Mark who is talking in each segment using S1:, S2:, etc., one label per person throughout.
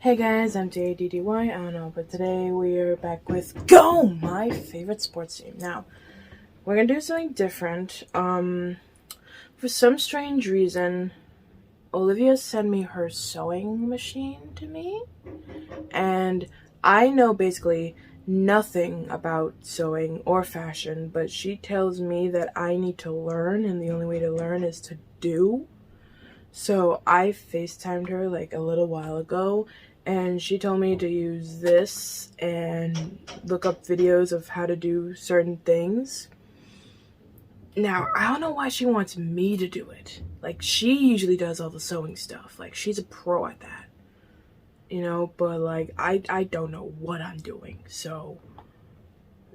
S1: Hey guys, I'm M.A.D.D.Y. I don't know, but today we are back with Go! My favorite sports team. Now, we're gonna do something different. For some strange reason, Olivia sent me her sewing machine to me, and I know basically nothing about sewing or fashion, but she tells me that I need to learn, and the only way to learn is to do. So I FaceTimed her like a little while ago, and she told me to use this and look up videos of how to do certain things. Now, I don't know why she wants me to do it. Like, she usually does all the sewing stuff. Like, she's a pro at that. You know, but like, I don't know what I'm doing. So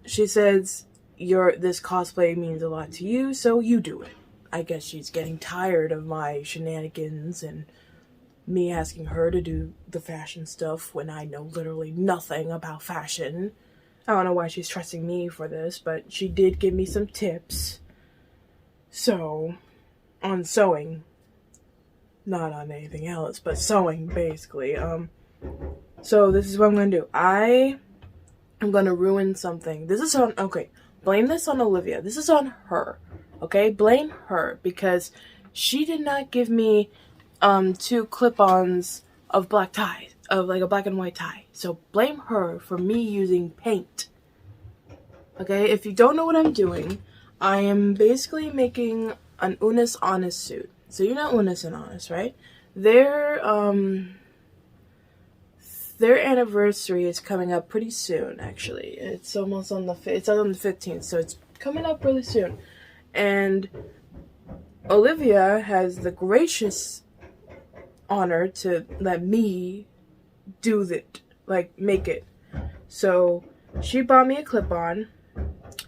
S1: she says, this cosplay means a lot to you, so you do it. I guess she's getting tired of my shenanigans and me asking her to do the fashion stuff when I know literally nothing about fashion. I don't know why she's trusting me for this, but she did give me some tips. So, on sewing. Not on anything else, but sewing, basically. So this is what I'm gonna do. I am gonna ruin something. Blame this on Olivia. This is on her. Okay, blame her because she did not give me 2 clip-ons of black ties, of like a black and white tie. So blame her for me using paint. Okay, if you don't know what I'm doing, I am basically making an Unis Honest suit. So you know Unis and Honest, right? Their anniversary is coming up pretty soon. Actually, it's almost on the 15th, so it's coming up really soon. And Olivia has the gracious honor to let me do it, like make it. So she bought me a clip-on.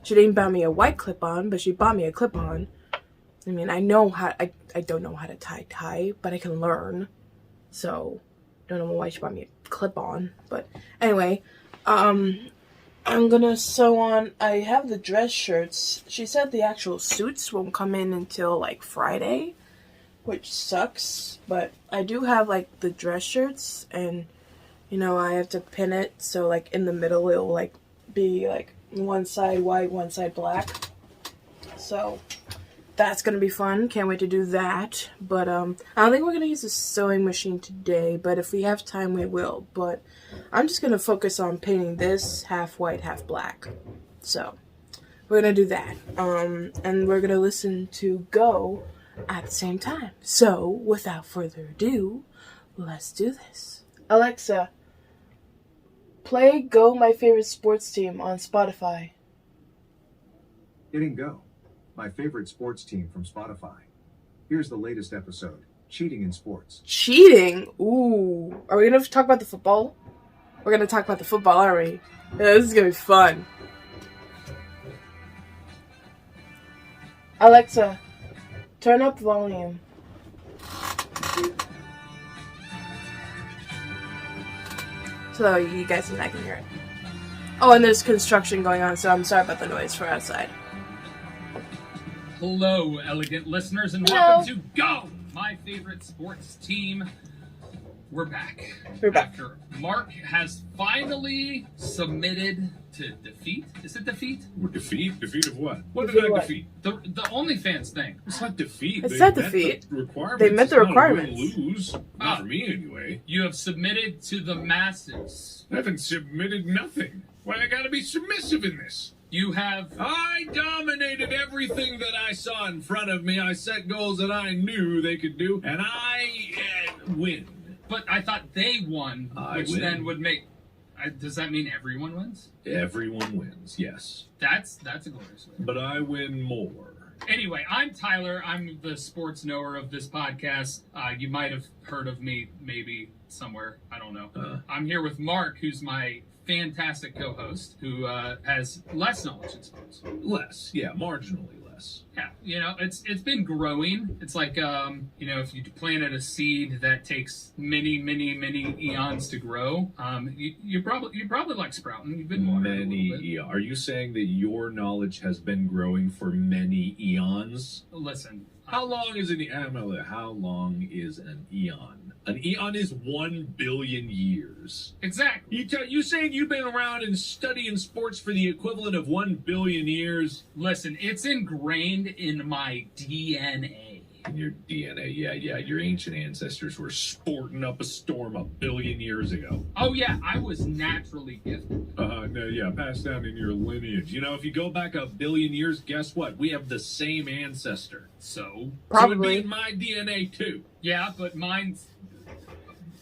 S1: She didn't buy me a white clip-on, but she bought me a clip-on. I mean, I don't know how to tie, but I can learn. So don't know why she bought me a clip-on, but anyway, I'm gonna sew on. I have the dress shirts. She said the actual suits won't come in until like Friday, which sucks, but I do have like the dress shirts, and you know, I have to pin it so like in the middle it'll like be like one side white, one side black. So that's gonna be fun. Can't wait to do that. But I don't think we're gonna use a sewing machine today, but if we have time we will. But I'm just gonna focus on painting this half white, half black. So we're gonna do that. And we're gonna listen to Go at the same time. So without further ado, let's do this. Alexa, play Go, My Favorite Sports Team on Spotify.
S2: Hitting Go, my favorite sports team from Spotify. Here's the latest episode, Cheating in Sports.
S1: Cheating? Ooh. Are we going to talk about the football? We're going to talk about the football, aren't we? Yeah, this is going to be fun. Alexa, turn up volume. So you guys and I can hear it. Oh, and there's construction going on, so I'm sorry about the noise for outside.
S3: Hello, elegant listeners, and
S1: Hello.
S3: welcome to Go, my favorite sports team. We're back.
S1: We're back.
S3: After Mark has finally submitted to defeat. Is it defeat?
S4: Defeat? Defeat of what? What
S1: Defeat
S4: did I
S1: what?
S4: defeat?
S3: The OnlyFans thing.
S4: It's not defeat.
S1: It's
S4: They
S1: not
S4: met
S1: defeat.
S4: The requirements.
S1: They met the
S4: It's not a
S1: requirements.
S4: win-lose. Not for me, anyway.
S3: You have submitted to the masses.
S4: I haven't submitted nothing. Why I gotta be submissive in this?
S3: You have...
S4: I dominated everything that I saw in front of me. I set goals that I knew they could do, and I win.
S3: But I thought they won, which
S4: win.
S3: then would make... does that mean everyone wins?
S4: Everyone wins, yes.
S3: That's a glorious win.
S4: But I win more.
S3: Anyway, I'm Tyler. I'm the sports knower of this podcast. You might have heard of me maybe somewhere. I don't know. I'm here with Mark, who's my fantastic co-host, who has less knowledge in sports.
S4: Less, yeah, marginally less.
S3: Yeah, you know, it's been growing. It's like, you know, if you planted a seed that takes many eons to grow, you probably like sprouting. You've been watering a little bit.
S4: Are you saying that your knowledge has been growing for many eons?
S3: Listen.
S4: How long is an eon? How long is an eon? An eon is 1 billion years.
S3: Exactly.
S4: You saying you've been around and studying sports for the equivalent of 1 billion years?
S3: Listen, it's ingrained in my DNA.
S4: In your DNA, yeah. Your ancient ancestors were sporting up a storm 1 billion years ago.
S3: Oh yeah, I was naturally gifted.
S4: No, yeah, passed down in your lineage. You know, if you go back 1 billion years, guess what? We have the same ancestor.
S3: So
S1: Probably.
S4: So it'd be in my DNA too.
S3: yeah, but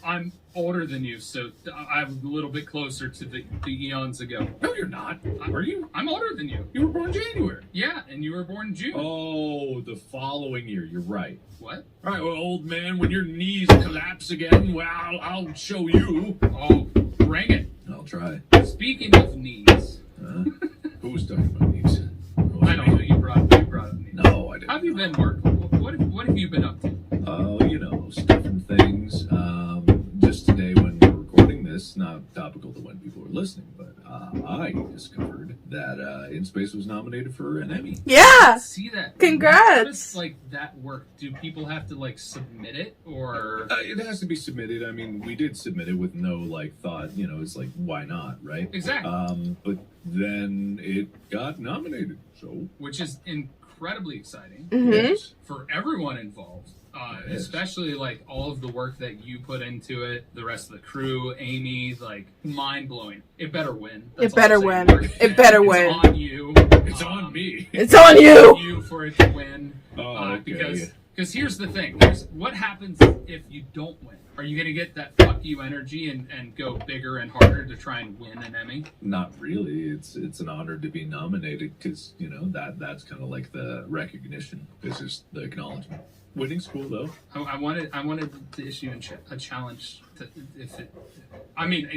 S3: I'm older than you, so I'm a little bit closer to the eons ago.
S4: No, you're not. Are you?
S3: I'm older than you.
S4: You were born January.
S3: Yeah, and you were born June.
S4: Oh, the following year. You're right.
S3: What?
S4: All right, well, old man, when your knees collapse again, well, I'll show you.
S3: Oh, bring it.
S4: I'll try.
S3: Speaking of knees,
S4: Who's talking about knees?
S3: I don't know. You brought up knees.
S4: No, I didn't.
S3: How have you been, Mark? What have you been up to?
S4: Oh, you know, different things. Just today when we're recording this, not topical to when people are listening, but I discovered that In Space was nominated for an Emmy.
S1: Yeah.
S3: See that?
S1: Congrats.
S3: How does that work? Do people have to submit it, or?
S4: It has to be submitted. I mean, we did submit it with no thought. You know, it's why not, right?
S3: Exactly.
S4: But then it got nominated. So,
S3: Which is incredibly exciting
S4: yes.
S3: for everyone involved.
S4: Yes.
S3: Especially all of the work that you put into it, the rest of the crew, Amy, mind blowing. It better win. That's
S1: It better
S3: all I'm
S1: win.
S3: saying.
S1: It better
S3: It's
S1: win.
S3: on you.
S4: It's on me.
S1: It's on you.
S3: You for it to win.
S4: Oh, okay.
S3: Because here's the thing. What happens if you don't win? Are you going to get that fuck you energy and go bigger and harder to try and win an Emmy?
S4: Not really. It's an honor to be nominated because that's kind of like the recognition. It's just the acknowledgement. Winning's cool though.
S3: I wanted to issue a challenge.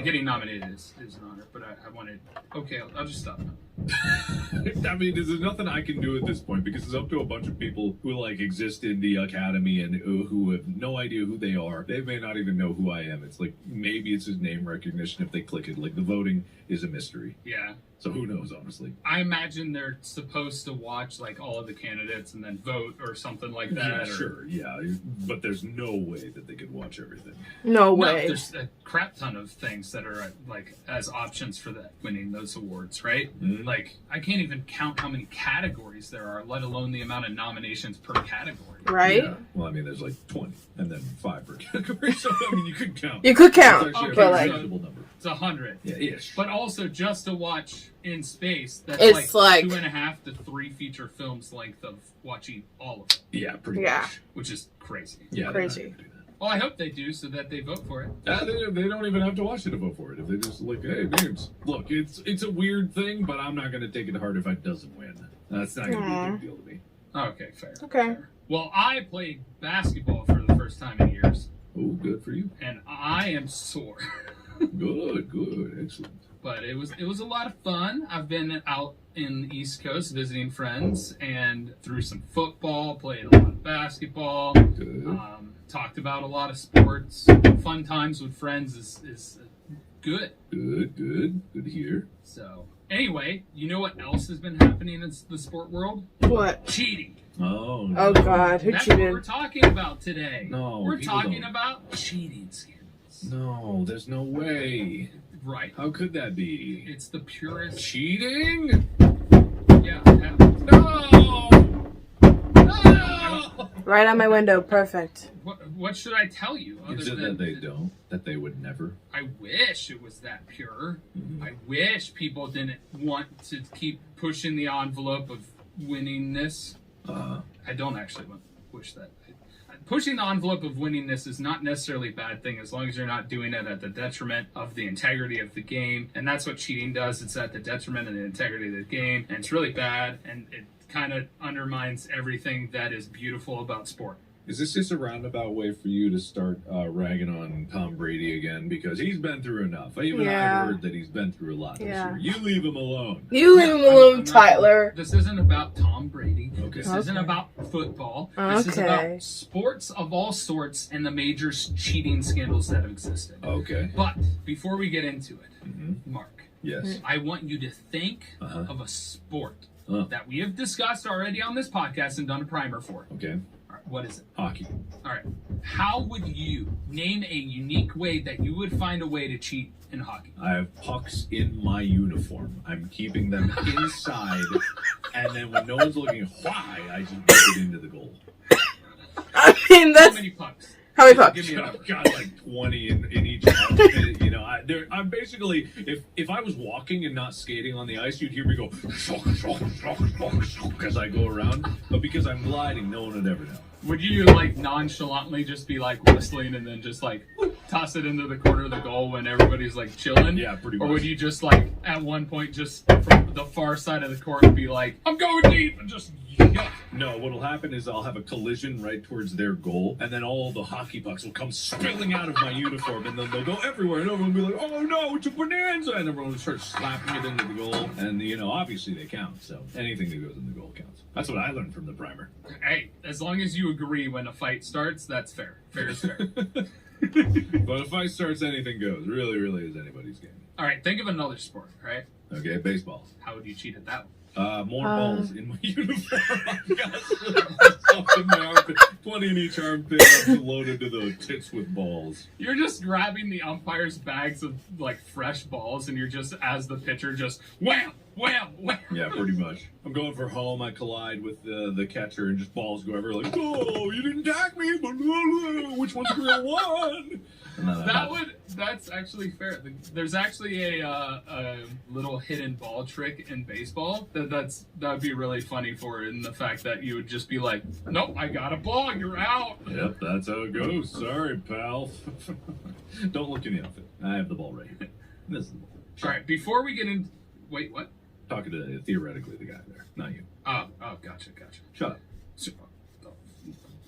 S3: Getting nominated is an honor, but I wanted. Okay, I'll just stop now.
S4: I mean, there's nothing I can do at this point because it's up to a bunch of people who exist in the academy and who have no idea who they are. They may not even know who I am. It's maybe it's just name recognition if they click it. The voting is a mystery.
S3: Yeah.
S4: So who knows, honestly.
S3: I imagine they're supposed to watch all of the candidates and then vote or something like that.
S4: Yeah, sure, yeah. But there's no way that they could watch everything.
S1: No
S3: No,
S1: way.
S3: there's a crap ton of things that are as options for winning those awards, right?
S4: Mhm.
S3: I can't even count how many categories there are, let alone the amount of nominations per category.
S1: Right?
S4: Yeah. Well, I mean, there's 20 and then 5 per category. So, I mean, you could count.
S1: You could count,
S4: It's actually
S1: but
S4: a very reasonable number.
S3: It's 100.
S4: Yeah, ish.
S3: But also just to watch In Space, that's
S1: It's
S3: 2.5 to 3 feature films length of watching all of it,
S4: Yeah, pretty
S1: Yeah.
S4: much.
S3: which is crazy.
S4: Yeah,
S1: Crazy.
S4: they're not gonna do that.
S3: Well, I hope they do so that they vote for it.
S4: They don't even have to watch it to vote for it. If they just hey, names. Look, it's a weird thing, but I'm not going to take it to heart if it doesn't win. That's not going to be a big deal to me.
S3: Okay, fair.
S1: Okay.
S3: Fair. Well, I played basketball for the first time in years,
S4: Oh, good for you.
S3: and I am sore.
S4: Good, excellent.
S3: But it was a lot of fun. I've been out in the East Coast visiting friends and threw some football, played a lot of basketball,
S4: Good.
S3: talked about a lot of sports. Fun times with friends is good.
S4: Good to hear.
S3: So anyway, you know what else has been happening in the sport world?
S1: What?
S3: Cheating.
S4: Oh, no.
S1: Oh God, who
S3: That's what we're
S1: cheated?
S3: talking about today.
S4: No,
S3: we're
S4: people
S3: talking
S4: don't.
S3: about cheating scandals.
S4: No, there's no way.
S3: Right.
S4: How could that be?
S3: It's the purest.
S4: Cheating?
S3: Yeah.
S4: No! No!
S1: Right on my window. Perfect.
S3: What should I tell you?
S4: Is it that they don't? That they would never?
S3: I wish it was that pure.
S4: Mhm.
S3: I wish people didn't want to keep pushing the envelope of winningness. I don't actually wish that. Pushing the envelope of winningness is not necessarily a bad thing as long as you're not doing it at the detriment of the integrity of the game. And that's what cheating does. It's at the detriment of the integrity of the game. And it's really bad. And it kind of undermines everything that is beautiful about sport.
S4: Is this just a roundabout way for you to start ragging on Tom Brady again? Because he's been through enough. Even
S1: Yeah.
S4: I've heard that he's been through a lot this
S1: Yeah.
S4: year. You leave him alone.
S1: You leave him
S3: I'm
S1: alone,
S3: not-
S1: Tyler.
S3: This isn't about Tom Brady.
S4: Okay.
S3: This isn't
S1: Okay.
S3: about football. This is
S1: Okay.
S3: about sports of all sorts and the major cheating scandals that have existed.
S4: Okay.
S3: But before we get into it,
S4: Mhm.
S3: Mark,
S4: Yes.
S3: I want you to think
S4: Uh-huh.
S3: of a sport
S4: Uh.
S3: that we have discussed already on this podcast and done a primer for.
S4: Okay.
S3: All right. What is it?
S4: Hockey.
S3: All right. How would you name a unique way that you would find a way to cheat in hockey?
S4: I have pucks in my uniform. I'm keeping them inside, and then when no one's looking, why? I just put it into the goal.
S1: I mean,
S3: How
S1: that's
S3: many pucks?
S1: how many pucks?
S3: Give me a number.
S4: I've got like 20 in each outfit. You know, I'm basically, if I was walking and not skating on the ice, you'd hear me go as I go around. But because I'm gliding, no one would ever know.
S3: Would you like nonchalantly just be like whistling and then just like toss it into the corner of the goal when everybody's like chilling?
S4: Yeah, pretty
S3: Or
S4: much.
S3: would you just like at one point just from the far side of the court be like, I'm going deep and just yeah.
S4: No, what'll happen is I'll have a collision right towards their goal, and then all the hockey pucks will come spilling out of my uniform, and then they'll go everywhere, and everyone will be like, oh no, it's a bonanza, and everyone will start slapping it into the goal, and you know, obviously they count, so anything that goes in the goal counts. That's what I learned from the primer.
S3: Hey, as long as you agree when a fight starts, that's fair. Fair is fair.
S4: But if fight starts, anything goes. Really, really is anybody's game.
S3: All right, think of another sport, all right?
S4: Okay, baseball.
S3: How would you cheat at that one?
S4: More balls in my uniform. I've got stuff in my armpit. 20 in each armpit. I'm loaded to the tits with balls.
S3: You're just grabbing the umpire's bags of like fresh balls, and you're just as the pitcher just wham, wham, wham.
S4: Yeah, pretty much. I'm going for home. I collide with the catcher, and just balls go everywhere. Like, oh, you didn't tag me, but which one's the real one?
S3: That's actually fair. There's actually a little hidden ball trick in baseball that would be really funny for, in the fact that you would just be like, nope, I got a ball, you're out.
S4: Yep, that's how it goes. Sorry, pal. Don't look in the outfit. I have the ball right here. This is the ball.
S3: All right, before we get in, wait, what?
S4: Talking to theoretically the guy there, not you.
S3: Oh, gotcha.
S4: Shut up.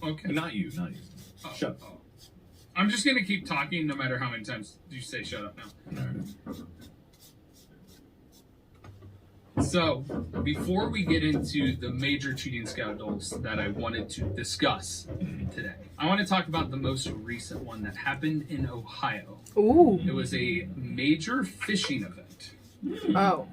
S3: Okay.
S4: Not you. Shut up.
S3: I'm just gonna keep talking no matter how many times you say shut up now.
S4: All right.
S3: So, before we get into the major cheating scandals that I wanted to discuss today, I want to talk about the most recent one that happened in Ohio.
S1: Ooh.
S3: It was a major fishing event.
S1: Oh.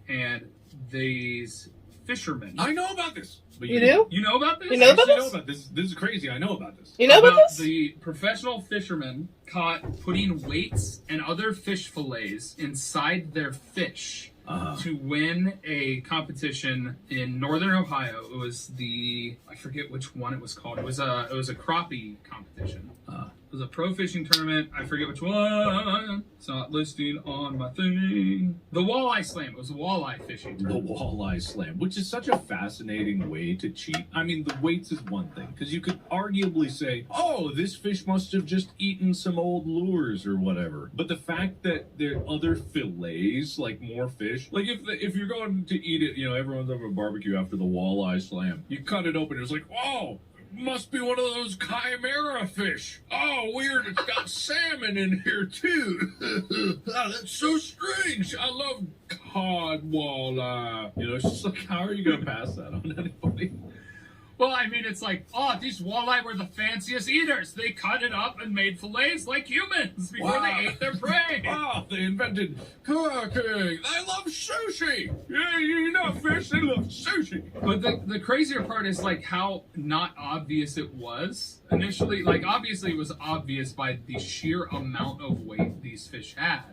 S3: And these fishermen...
S4: I know about this. But
S1: You do?
S3: You know about this?
S1: You know about
S4: I
S1: this?
S4: know about this. This is crazy. I know about this.
S1: You know about this?
S3: The professional fishermen caught putting weights and other fish fillets inside their fish to win a competition in northern Ohio. It was I forget which one it was called. It was a crappie competition. It was a pro fishing tournament. I forget which one. It's not listed on my thing. The walleye slam. It was a walleye fishing
S4: The
S3: tournament.
S4: walleye slam, which is such a fascinating way to cheat. I mean, the weights is one thing, because you could arguably say, oh, this fish must have just eaten some old lures or whatever. But the fact that there are other fillets, like more fish, like if you're going to eat it, you know, everyone's over a barbecue after the walleye slam. You cut it open, it's like, oh, must be one of those chimera fish. Oh, weird, it's got salmon in here too. That's so strange. I love cod walleye. You know, it's just like, how are you going to pass that on anybody?
S3: Well, I mean, it's like, oh, these walleye were the fanciest eaters. They cut it up and made fillets like humans before they ate their prey.
S4: Oh, they invented cooking. They love sushi. Yeah, you know fish, they love sushi.
S3: But the crazier part is like how not obvious it was initially. Like, obviously it was obvious by the sheer amount of weight these fish had.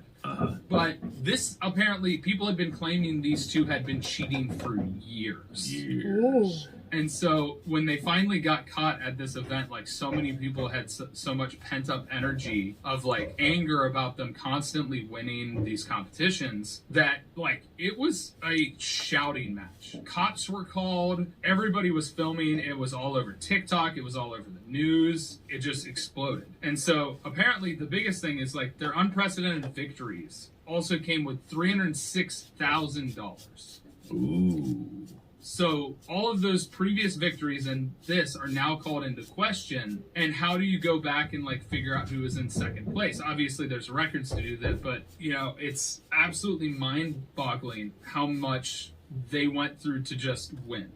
S3: But this, apparently, people had been claiming these two had been cheating for years.
S1: Ooh.
S3: And so when they finally got caught at this event, like, so many people had so much pent up energy of like anger about them constantly winning these competitions that like it was a shouting match. Cops were called, everybody was filming, it was all over TikTok, it was all over the news, it just exploded. And so apparently the biggest thing is like their unprecedented victories also came with $306,000.
S4: Ooh.
S3: So all of those previous victories and this are now called into question. And how do you go back and like figure out who was in second place? Obviously there's records to do that, but you know, it's absolutely mind-boggling how much they went through to just win.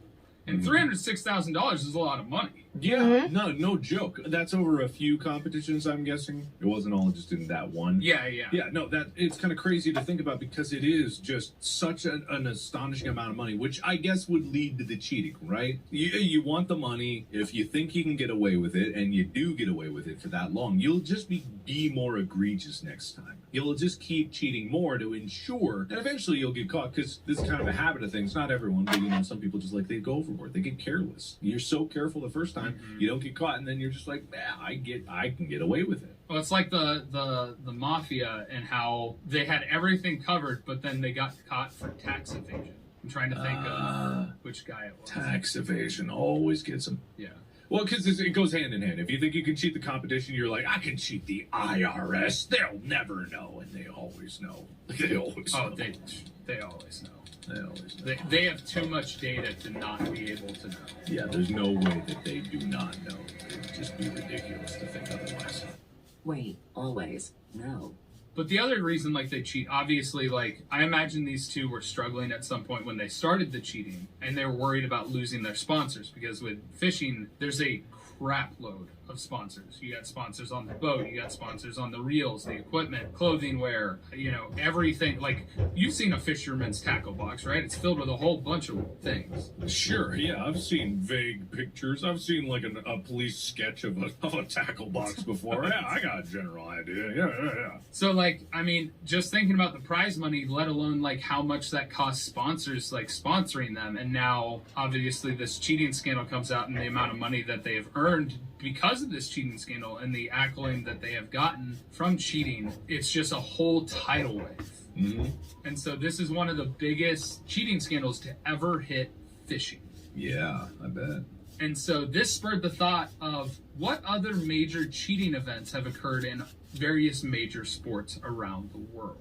S3: And $306,000 is a lot of money.
S4: Yeah, no joke. That's over a few competitions, I'm guessing. It wasn't all just in that one.
S3: Yeah.
S4: Yeah, no, that it's kind of crazy to think about because it is just such an astonishing amount of money, which I guess would lead to the cheating, right? You want the money. If you think you can get away with it, and you do get away with it for that long, you'll just be more egregious next time. You'll just keep cheating more to ensure, and eventually you'll get caught because this is kind of a habit of things. Not everyone, but some people just they go overboard. They get careless. You're so careful the first time, you don't get caught, and then you're just like, I can get away with it.
S3: Well, it's like the mafia and how they had everything covered, but then they got caught for tax evasion. I'm trying to think of which guy it was.
S4: Tax evasion always gets them.
S3: Yeah.
S4: Well, because it goes hand in hand. If you think you can cheat the competition, you're like, I can cheat the IRS. They'll never know, and they always know. They always know.
S3: They always know.
S4: They always know.
S3: They have too much data to not be able to know.
S4: Yeah, there's no way that they do not know. It'd just be ridiculous to think otherwise.
S5: Wait, always? No.
S3: But the other reason, they cheat, obviously, I imagine these two were struggling at some point when they started the cheating, and they were worried about losing their sponsors, because with fishing, there's a crap load of sponsors. You got sponsors on the boat, you got sponsors on the reels, the equipment, clothing wear, everything. You've seen a fisherman's tackle box, right? It's filled with a whole bunch of things.
S4: Sure, yeah, I've seen vague pictures. I've seen a police sketch of a tackle box before. Yeah, I got a general idea. Yeah.
S3: So just thinking about the prize money, let alone how much that costs sponsors, sponsoring them, and now obviously this cheating scandal comes out and the amount of money that they have earned because of this cheating scandal and the accolade that they have gotten from cheating, it's just a whole tidal wave.
S4: Mm-hmm.
S3: And so this is one of the biggest cheating scandals to ever hit fishing.
S4: Yeah, I bet.
S3: And so this spurred the thought of what other major cheating events have occurred in various major sports around the world.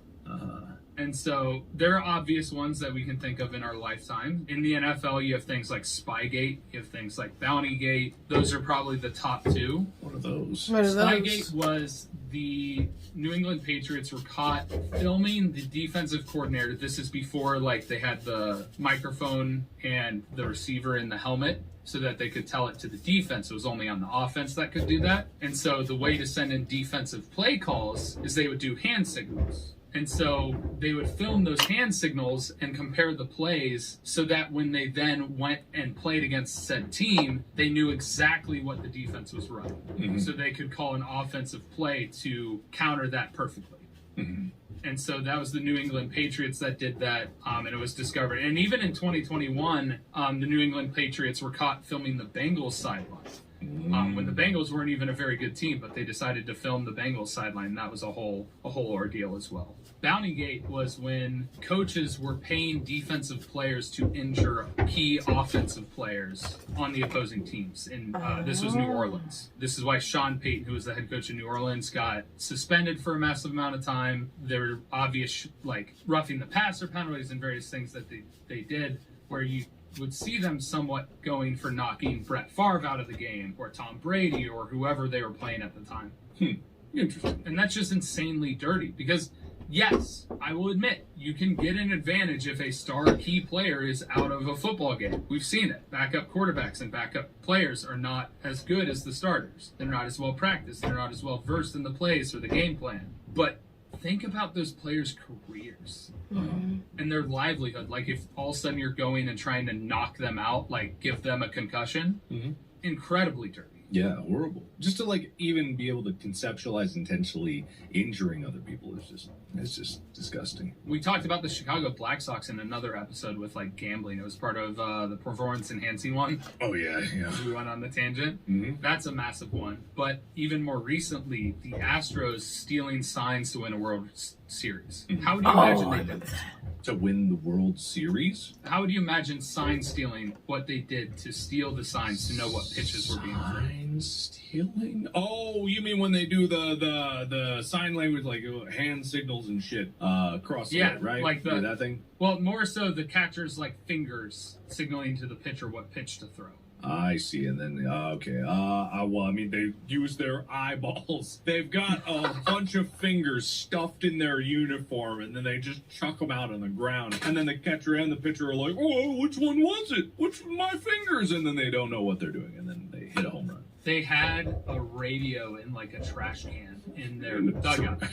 S3: And so there are obvious ones that we can think of in our lifetime. In the NFL, you have things like Spygate, you have things like Bountygate. Those are probably the top two.
S4: What are those?
S3: Spygate was the New England Patriots were caught filming the defensive coordinator. This is before they had the microphone and the receiver in the helmet, so that they could tell it to the defense. It was only on the offense that could do that. And so the way to send in defensive play calls is they would do hand signals. And so they would film those hand signals and compare the plays so that when they then went and played against said team, they knew exactly what the defense was running. Mm-hmm. So they could call an offensive play to counter that perfectly.
S4: Mm-hmm.
S3: And so that was the New England Patriots that did that, and it was discovered. And even in 2021, the New England Patriots were caught filming the Bengals sideline. When the Bengals weren't even a very good team, but they decided to film the Bengals sideline. That was a whole ordeal as well. Bountygate was when coaches were paying defensive players to injure key offensive players on the opposing teams. And this was New Orleans. This is why Sean Payton, who was the head coach of New Orleans, got suspended for a massive amount of time. There were obvious, roughing the passer penalties and various things that they did, where you would see them somewhat going for knocking Brett Favre out of the game, or Tom Brady, or whoever they were playing at the time.
S4: Interesting.
S3: And that's just insanely dirty, because yes, I will admit, you can get an advantage if a star key player is out of a football game. We've seen it. Backup quarterbacks and backup players are not as good as the starters. They're not as well practiced. They're not as well versed in the plays or the game plan. But think about those players' careers and their livelihood. If all of a sudden you're going and trying to knock them out, give them a concussion, incredibly dirty.
S4: Yeah, horrible. Just to even be able to conceptualize intentionally injuring other people is just disgusting.
S3: We talked about the Chicago Black Sox in another episode with gambling. It was part of the performance enhancing one.
S4: Oh yeah.
S3: We went on the tangent.
S4: Mm-hmm.
S3: That's a massive one. But even more recently, the Astros stealing signs to win a World Series.
S4: Mm-hmm.
S3: How would you imagine they did that?
S4: To win the World Series?
S3: How would you imagine sign stealing, what they did to steal the signs to know what pitches were being thrown?
S4: Sign stealing? Oh, you mean when they do the sign language, hand signals and shit across the way, right? That thing?
S3: Well, more so the catcher's fingers signaling to the pitcher what pitch to throw.
S4: I see, and then okay. Well, I mean, they use their eyeballs. They've got a bunch of fingers stuffed in their uniform, and then they just chuck them out on the ground. And then the catcher and the pitcher are like, "Oh, which one was it? Which my fingers?" And then they don't know what they're doing, and then they hit a home run.
S3: They had a radio in like a trash can in their dugout.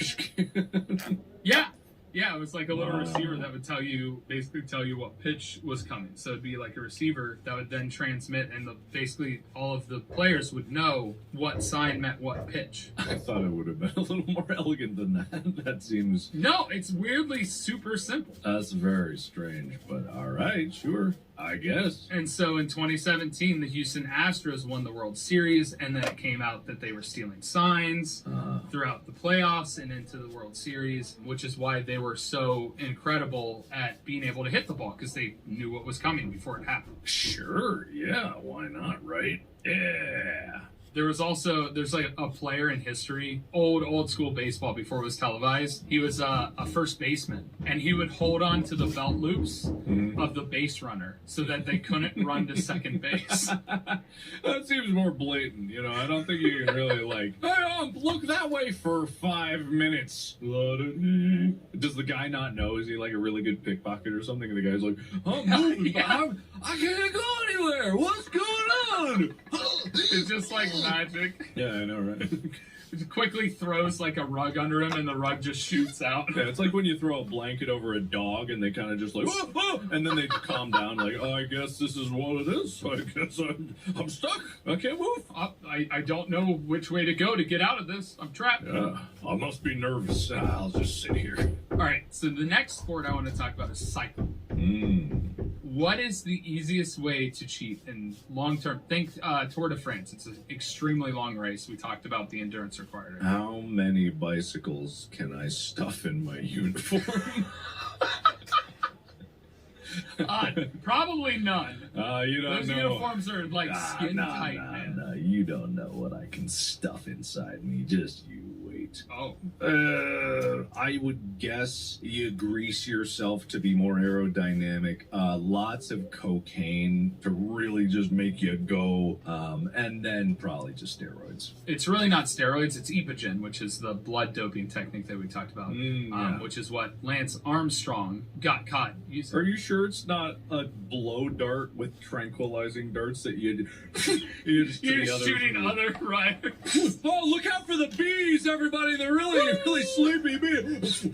S3: Yeah. Yeah, it was like a little receiver that would basically tell you what pitch was coming. So it'd be like a receiver that would then transmit, and basically all of the players would know what sign meant what pitch.
S4: I thought it would have been a little more elegant than that. That seems...
S3: No, it's weirdly super simple.
S4: That's very strange, but all right, sure, I guess.
S3: And so in 2017, the Houston Astros won the World Series, and then it came out that they were stealing signs throughout the playoffs and into the World Series, which is why they were so incredible at being able to hit the ball, because they knew what was coming before it happened.
S4: Sure, yeah, why not, right? Yeah.
S3: There's like a player in history, old school baseball before it was televised. He was a first baseman, and he would hold on to the belt loops of the base runner so that they couldn't run to second base.
S4: That seems more blatant, you know. I don't think you can really like, hey, look that way for 5 minutes. Does the guy not know? Is he like a really good pickpocket or something? And the guy's like, I'm moving, but I can't go anywhere. What's going on?
S3: It's just like magic.
S4: Yeah, I know, right?
S3: It quickly throws like a rug under him, and the rug just shoots out.
S4: Yeah, it's like when you throw a blanket over a dog, and they kind of just like, whoa, whoa, and then they calm down, like, oh, I guess this is what it is. I guess I'm stuck. I can't move.
S3: I don't know which way to go to get out of this. I'm trapped.
S4: Yeah, I must be nervous. I'll just sit here.
S3: All right, so the next sport I want to talk about is cycling. What is the easiest way to cheat in long term? Think Tour de France. It's an extremely long race. We talked about the endurance required.
S4: How many bicycles can I stuff in my uniform?
S3: Probably none.
S4: You don't
S3: Those
S4: know.
S3: uniforms are like skin tight, man.
S4: No, you don't know what I can stuff inside me. Just you wait.
S3: Oh.
S4: I would guess you grease yourself to be more aerodynamic. Lots of cocaine to really just make you go. And then probably just steroids.
S3: It's really not steroids. It's Epogen, which is the blood doping technique that we talked about, which is what Lance Armstrong got caught using.
S4: Are you sure it's not a blow dart with tranquilizing darts that you're just
S3: shooting other riders?
S4: Oh, look out for the bees, everybody! They're really sleepy bees.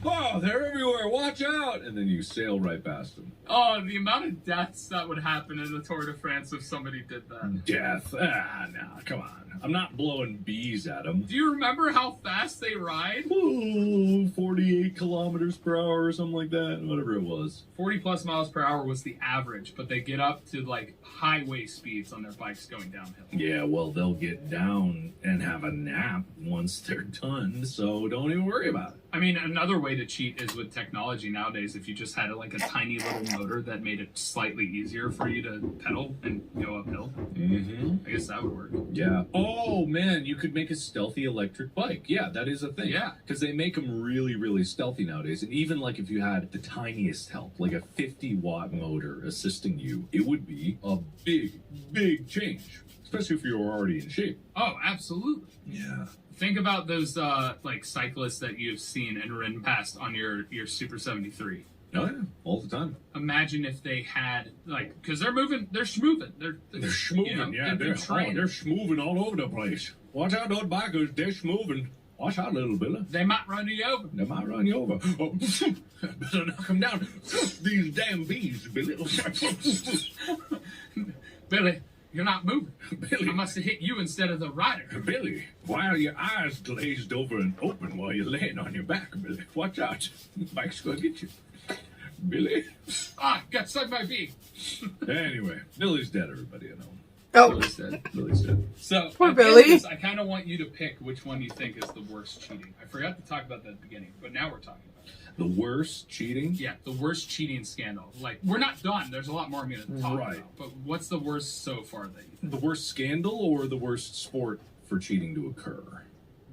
S4: Oh, they're everywhere! Watch out! And then you sail right past them.
S3: Oh, the amount of deaths that would happen in the Tour de France if somebody did that.
S4: Death? No, come on. I'm not blowing bees at them.
S3: Do you remember how fast they ride?
S4: Ooh, 48 kilometers per hour or something like that, whatever it was.
S3: 40 plus miles per hour was the average, but they get up to like highway speeds on their bikes going downhill.
S4: Yeah, well, they'll get down and have a nap once they're done, so don't even worry about it.
S3: I mean, another way to cheat is with technology nowadays. If you just had like a tiny little motor that made it slightly easier for you to pedal and go uphill, I guess that would work.
S4: Yeah. Oh, man, you could make a stealthy electric bike. Yeah, that is a thing.
S3: Yeah.
S4: Because they make them really, really stealthy nowadays. And even like if you had the tiniest help, like a 50-watt motor assisting you, it would be a big change. Especially if you were already in shape.
S3: Oh, absolutely.
S4: Yeah.
S3: Think about those like cyclists that you've seen and ridden past on your Super 73.
S4: Oh, yeah, all the time.
S3: Imagine if they had, like, because they're schmoving. They're
S4: schmoving,
S3: you know,
S4: yeah.
S3: they're trained.
S4: They're schmoving all over the place. Watch out, those bikers, they're schmoving. Watch out, little Billy.
S3: They might run you over.
S4: They might run you over. Oh, better knock them down. These damn bees, Billy.
S3: Billy, you're not moving.
S4: Billy.
S3: I must have hit you instead of the rider.
S4: Billy, why are your eyes glazed over and open while you're laying on your back, Billy? Watch out. The bike's gonna get you. Billy?
S3: Got stung by a bee.
S4: Anyway, Billy's dead, everybody, I know.
S1: Oh,
S4: Billy's dead.
S3: So,
S1: poor
S3: at the end of
S1: Billy.
S3: this, I kind of want you to pick which one you think is the worst cheating. I forgot to talk about that at the beginning, but now we're talking about it.
S4: The worst cheating?
S3: Yeah, the worst cheating scandal. Like, we're not done. There's a lot more I'm going to talk
S4: Right.
S3: about. But what's the worst so far that you think?
S4: The worst scandal or the worst sport for cheating to occur?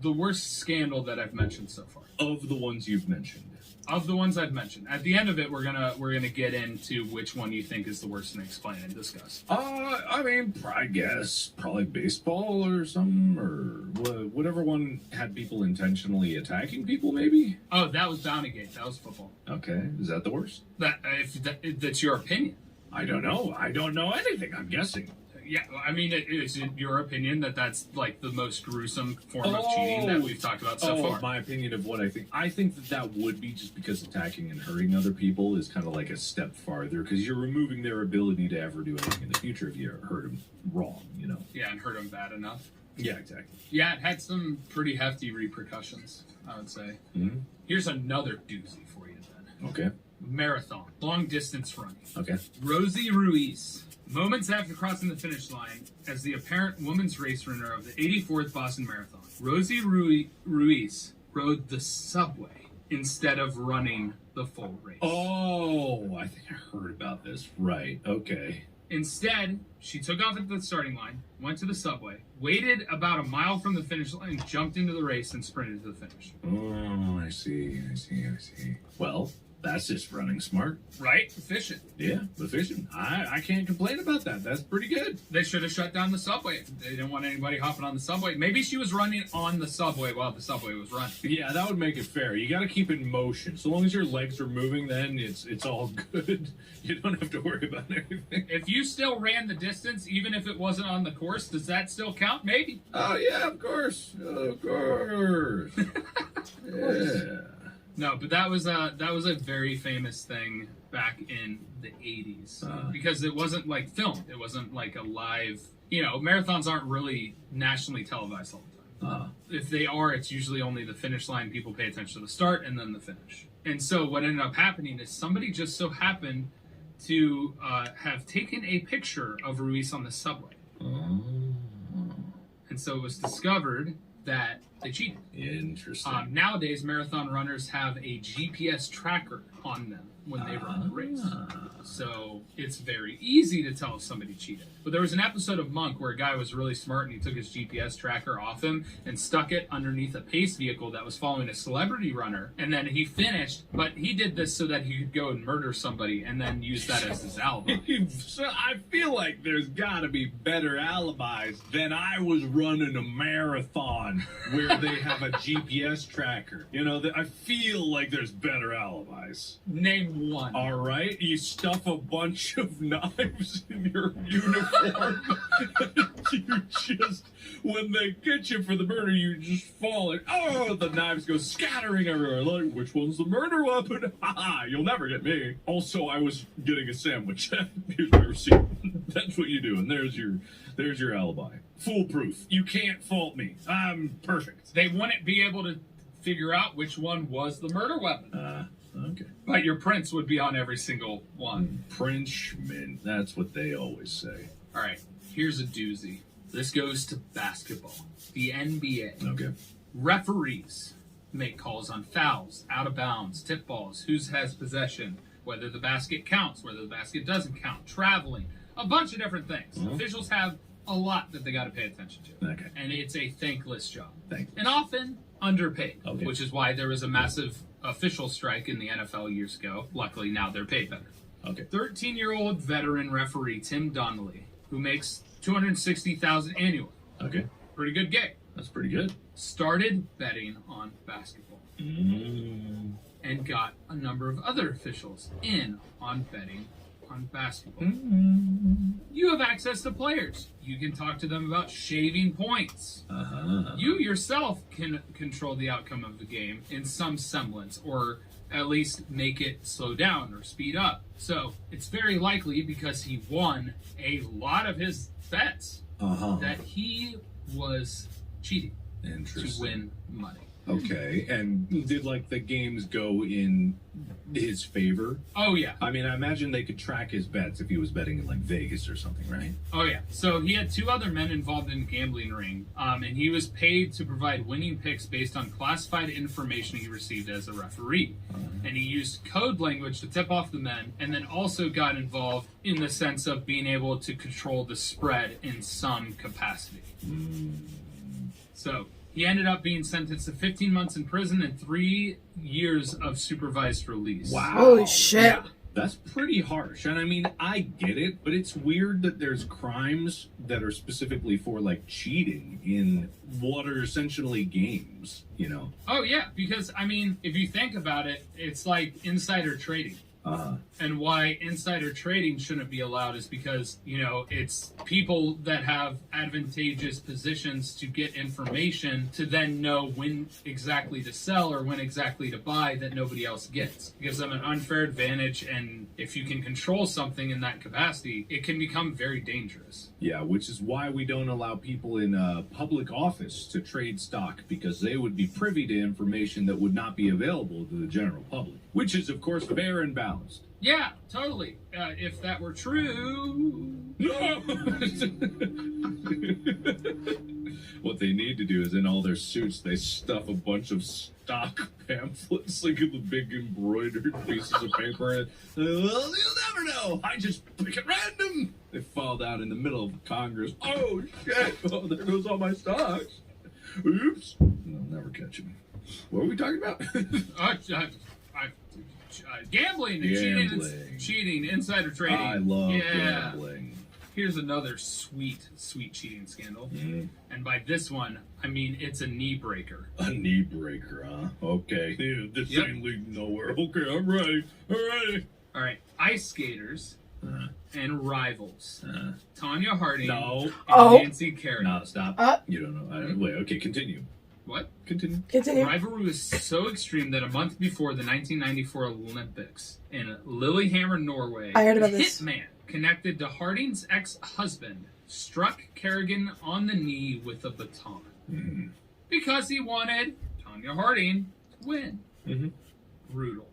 S3: The worst scandal that I've mentioned so far.
S4: Of the ones you've mentioned.
S3: Of the ones I've mentioned. At the end of it, we're gonna get into which one you think is the worst and explain and discuss.
S4: I mean, I guess probably baseball or something, or whatever one had people intentionally attacking people, maybe?
S3: Oh, that was Bountygate. That was football.
S4: Okay, is that the worst?
S3: That's your opinion.
S4: I don't know. I don't know anything, I'm guessing.
S3: Yeah, I mean, is it your opinion that that's like the most gruesome form of cheating that we've talked about so far?
S4: My opinion of what I think. I think that would be just because attacking and hurting other people is kind of like a step farther because you're removing their ability to ever do anything in the future if you hurt them wrong, you know?
S3: Yeah, and hurt them bad enough.
S4: Yeah, exactly.
S3: Yeah, it had some pretty hefty repercussions, I would say.
S4: Mm-hmm.
S3: Here's another doozy for you then.
S4: Okay.
S3: Marathon, long distance running.
S4: Okay.
S3: Rosie Ruiz. Moments after crossing the finish line as the apparent women's race runner of the 84th Boston Marathon, Rosie Ruiz rode the subway instead of running the full race.
S4: Oh, I think I heard about this. Right. Okay.
S3: Instead, she took off at the starting line, went to the subway, waited about a mile from the finish line, jumped into the race, and sprinted to the finish.
S4: Oh, I see. Well, that's just running smart.
S3: Right? Efficient.
S4: Yeah, efficient. I can't complain about that. That's pretty good.
S3: They should have shut down the subway. They didn't want anybody hopping on the subway. Maybe she was running on the subway while the subway was running.
S4: Yeah, that would make it fair. You got to keep it in motion. So long as your legs are moving, then it's all good. You don't have to worry about anything.
S3: If you still ran the distance, even if it wasn't on the course, does that still count? Maybe.
S4: Oh, yeah, of course. Of course. Yeah.
S3: No, but that was a very famous thing back in the 80s because it wasn't like filmed. It wasn't like a live. You know, marathons aren't really nationally televised all the time. If they are, it's usually only the finish line. People pay attention to the start and then the finish. And so what ended up happening is somebody just so happened to have taken a picture of Ruiz on the subway. And so it was discovered that they cheated.
S4: Interesting.
S3: Nowadays, marathon runners have a GPS tracker on them when they run the race. So it's very easy to tell if somebody cheated. But there was an episode of Monk where a guy was really smart and he took his GPS tracker off him and stuck it underneath a pace vehicle that was following a celebrity runner. And then he finished, but he did this so that he could go and murder somebody and then use that as his alibi.
S4: So I feel like there's got to be better alibis than I was running a marathon where they have a GPS tracker. You know, I feel like there's better alibis.
S3: Name one.
S4: All right, you stuff a bunch of knives in your uniform. You just, when they get you for the murder, you just fall and the knives go scattering everywhere. Like, which one's the murder weapon? Ha! You'll never get me. Also, I was getting a sandwich. Here's my receipt. That's what you do, and there's your alibi. Foolproof. You can't fault me. I'm perfect.
S3: They wouldn't be able to figure out which one was the murder weapon.
S4: Okay.
S3: But your prints would be on every single one.
S4: Frenchman. That's what they always say.
S3: All right, here's a doozy. This goes to basketball. The NBA.
S4: Okay.
S3: Referees make calls on fouls, out of bounds, tip balls, who has possession, whether the basket counts, whether the basket doesn't count, traveling, a bunch of different things. Officials have a lot that they got to pay attention to.
S4: Okay.
S3: And it's a thankless job.
S4: Thankless.
S3: And often underpaid,
S4: Okay.
S3: which is why there was a massive official strike in the NFL years ago. Luckily, now they're paid better.
S4: Okay.
S3: 13-year-old veteran referee Tim Donnelly, who makes $260,000 annually.
S4: Okay.
S3: Pretty good gig.
S4: That's pretty good.
S3: Started betting on basketball and got a number of other officials in on betting on basketball. You have access to players. You can talk to them about shaving points. You yourself can control the outcome of the game in some semblance, or at least make it slow down or speed up. So it's very likely, because he won a lot of his bets, that he was cheating to win money.
S4: Okay, and did like the games go in his favor?
S3: Oh yeah.
S4: I mean, I imagine they could track his bets if he was betting in like Vegas or something, right?
S3: Oh yeah. So he had two other men involved in a gambling ring, and he was paid to provide winning picks based on classified information he received as a referee. And he used code language to tip off the men, and then also got involved in the sense of being able to control the spread in some capacity. So he ended up being sentenced to 15 months in prison and 3 years of supervised release.
S4: Wow.
S1: Holy shit.
S3: Yeah.
S4: That's pretty harsh. And I mean, I get it, but it's weird that there's crimes that are specifically for like cheating in what are essentially games, you know?
S3: Oh, yeah, because, I mean, if you think about it, it's like insider trading. And why insider trading shouldn't be allowed is because, it's people that have advantageous positions to get information to then know when exactly to sell or when exactly to buy that nobody else gets. It gives them an unfair advantage, and if you can control something in that capacity, it can become very dangerous.
S4: Yeah, which is why we don't allow people in public office to trade stock, because they would be privy to information that would not be available to the general public, which is, of course, fair and balanced.
S3: Yeah, totally. If that were true.
S4: No! What they need to do is in all their suits, they stuff a bunch of stock pamphlets, like in the big embroidered pieces of paper. And, well, you'll never know. I just pick at random. They fall down in the middle of Congress. Oh, shit. Oh, there goes all my stocks. Oops. They'll never catch me. What are we talking about?
S3: Gambling and cheating, insider trading.
S4: I love gambling.
S3: Here's another sweet cheating scandal. And by this one, I mean it's a knee breaker.
S4: A knee breaker, huh? Okay. Yeah, this ain't leading nowhere. Okay, I'm ready.
S3: All right. Ice skaters and rivals. Tanya Harding and Nancy Kerrigan.
S4: No, stop. You don't know. Wait, okay, continue.
S3: What?
S4: Continue.
S3: The rivalry was so extreme that a month before the 1994 Olympics in Lillehammer, Norway,
S1: I heard about
S3: a
S1: this.
S3: hitman connected to Harding's ex-husband struck Kerrigan on the knee with a baton because he wanted Tanya Harding to win. Brutal.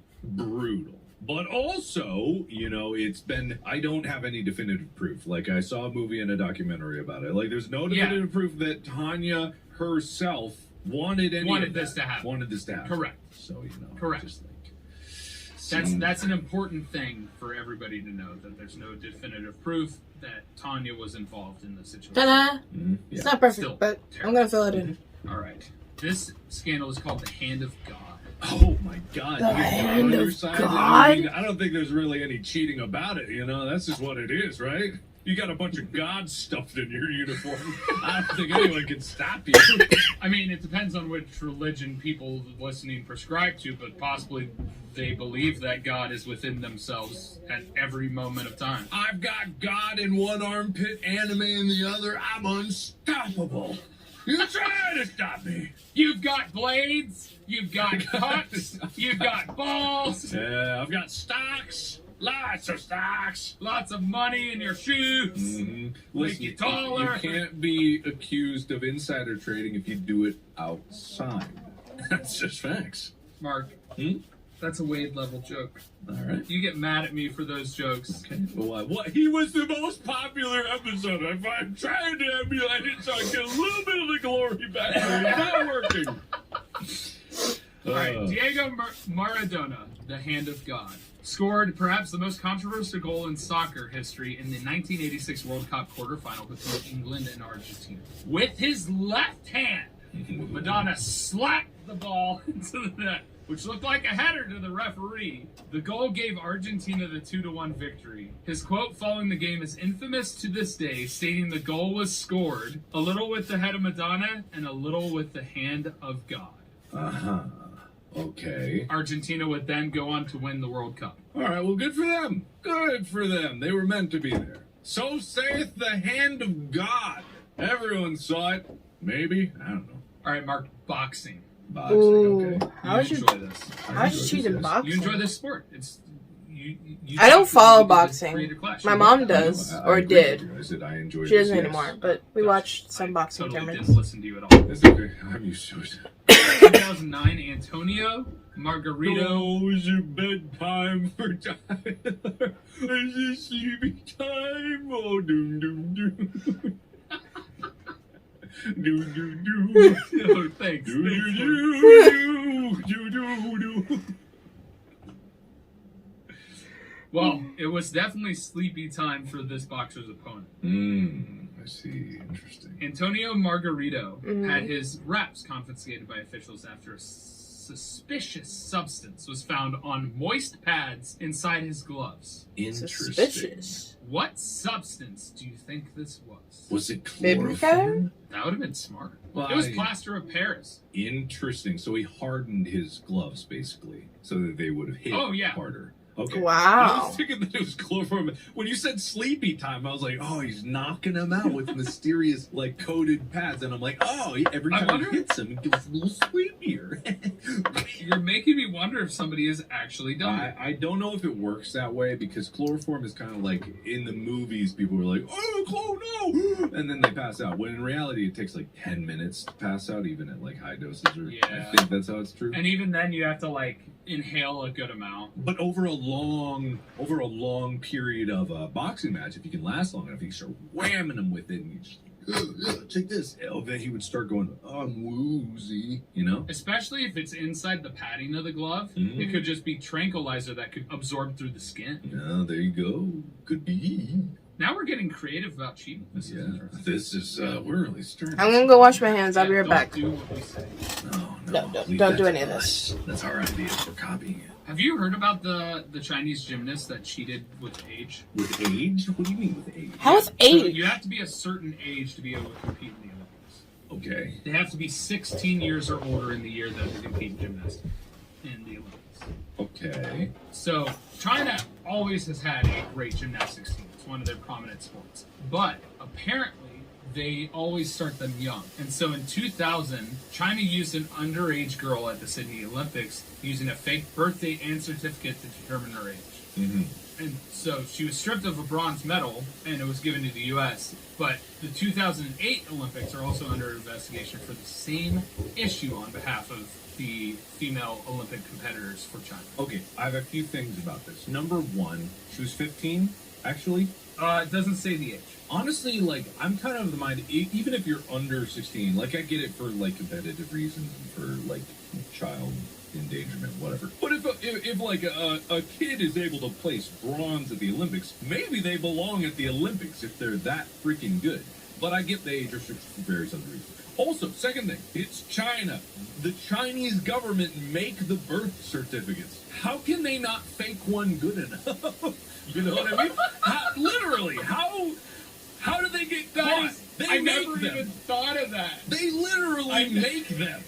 S3: But
S4: also, it's been, I don't have any definitive proof. Like, I saw a movie and a documentary about it. Like, there's no definitive proof that Tanya herself wanted this to happen.
S3: Correct.
S4: So,
S3: Correct.
S4: Just like,
S3: that's an important thing for everybody to know, that there's no definitive proof that Tanya was involved in the situation.
S1: Ta-da! It's not perfect,
S3: Still
S1: but
S3: terrible.
S1: I'm gonna fill it in.
S3: All right. This scandal is called the Hand of God.
S4: Oh my God!
S1: The Hand
S4: on your
S1: of
S4: side?
S1: God?
S4: I don't think there's really any cheating about it. That's just what it is, right? You got a bunch of gods stuffed in your uniform. I don't think anyone can stop you.
S3: I mean, it depends on which religion people listening prescribe to, but possibly they believe that God is within themselves at every moment of time.
S4: I've got God in one armpit, anime in the other. I'm unstoppable. You try to stop me.
S3: You've got blades. You've got cuts. You've got balls.
S4: Yeah, I've got stocks. Lots of stocks.
S3: Lots of money in your shoes. Make you taller.
S4: You can't be accused of insider trading if you do it outside. That's just facts.
S3: Mark, that's a Wade level joke.
S4: All right.
S3: You get mad at me for those jokes.
S4: Okay. Well, what? He was the most popular episode. I'm trying to emulate it so I get a little bit of the glory back. It's not working.
S3: All right. Diego Maradona, the Hand of God, scored perhaps the most controversial goal in soccer history in the 1986 World Cup quarterfinal between England and Argentina. With his left hand, Madonna slapped the ball into the net, which looked like a header to the referee. The goal gave Argentina the 2-1 victory. His quote following the game is infamous to this day, stating the goal was scored a little with the head of Madonna and a little with the hand of God.
S4: Okay.
S3: Argentina would then go on to win the World Cup.
S4: All right, well, good for them. Good for them. They were meant to be there. So saith the hand of God. Everyone saw it. Maybe. I don't know.
S3: All right, Mark, boxing.
S4: Okay.
S1: How
S3: You enjoy this.
S1: How should cheat in boxing?
S3: You enjoy this sport. It's you
S1: I don't
S3: talk to
S1: follow
S3: people that
S1: boxing.
S3: create a clash.
S1: My mom does, or
S4: agree
S1: did.
S4: with you. I said I enjoyed
S1: She doesn't
S4: this,
S1: anymore, but we watched some boxing
S3: totally
S1: tournaments.
S3: didn't listen to you at all.
S4: It's okay. I'm used to it.
S3: 2009, Antonio Margarito.
S4: Oh, is it bedtime for Tyler? Is it sleepy time? Oh, doom, doom, doom. Do, do, do.
S3: Oh, thanks.
S4: Do, do,
S3: Thanks.
S4: do, do, do, do.
S3: Well, it was definitely sleepy time for this boxer's opponent.
S4: I see. Interesting.
S3: Antonio Margarito had his wraps confiscated by officials after a suspicious substance was found on moist pads inside his gloves.
S4: Interesting.
S1: Suspicious.
S3: What substance do you think this was?
S4: Was it
S1: Baby
S4: chloroform?
S1: powder?
S3: That would have been smart.
S4: Well,
S3: It was plaster of Paris.
S4: Interesting. So he hardened his gloves, basically, so that they would have hit
S3: Oh, yeah.
S4: harder. Okay. I
S1: Wow.
S4: was thinking that it was chloroform. When you said sleepy time, I was like, oh, he's knocking him out with mysterious, like, coated pads. And I'm like, oh, every time he hits him, he gets a little sleepier.
S3: You're making me wonder if somebody is actually done it.
S4: I don't know if it works that way, because chloroform is kind of like, in the movies, people were like, oh, no! And then they pass out. When in reality, it takes like 10 minutes to pass out, even at like high doses.
S3: Yeah.
S4: I think that's how it's true.
S3: And even then, you have to like inhale a good amount.
S4: But over a long period of a boxing match, if you can last long enough, you start whamming him with it, and you just take this. Then he would start going, I'm woozy, you know?
S3: Especially if it's inside the padding of the glove. It could just be tranquilizer that could absorb through the skin.
S4: Yeah, there you go. Could be.
S3: Now we're getting creative about cheating. This is interesting.
S4: This is, we're really starting.
S1: I'm gonna go wash my hands. I'll be right
S3: Don't
S1: back.
S3: do what we say.
S1: No,
S4: leave
S1: don't
S4: that
S1: do
S4: to
S1: any of
S4: us.
S1: this.
S4: That's our idea. We're copying it.
S3: Have you heard about the Chinese gymnast that cheated with age?
S4: With age? What do you mean with age?
S1: How is
S3: So
S1: age?
S3: you have to be a certain age to be able to compete in the Olympics.
S4: Okay.
S3: They have to be 16 years or older in the year that they compete in gymnastics in the Olympics.
S4: Okay.
S3: So China always has had a great gymnastics team. It's one of their prominent sports. But apparently they always start them young. And so in 2000, China used an underage girl at the Sydney Olympics using a fake birthday and certificate to determine her age.
S4: Mm-hmm.
S3: And so she was stripped of a bronze medal, and it was given to the U.S. But the 2008 Olympics are also under investigation for the same issue on behalf of the female Olympic competitors for China.
S4: Okay, I have a few things about this. Number one, she was 15, actually.
S3: It doesn't say the age.
S4: Honestly, like, I'm kind of of the mind, even if you're under 16, like, I get it for, like, competitive reasons and for, like, child endangerment, whatever. But if like, a kid is able to place bronze at the Olympics, maybe they belong at the Olympics if they're that freaking good. But I get the age restriction for various other reasons. Also, second thing, it's China. The Chinese government make the birth certificates. How can they not fake one good enough? You know what I mean? Literally, how do they get caught? They
S3: I
S4: make
S3: never
S4: them.
S3: even thought of that.
S4: They literally make them.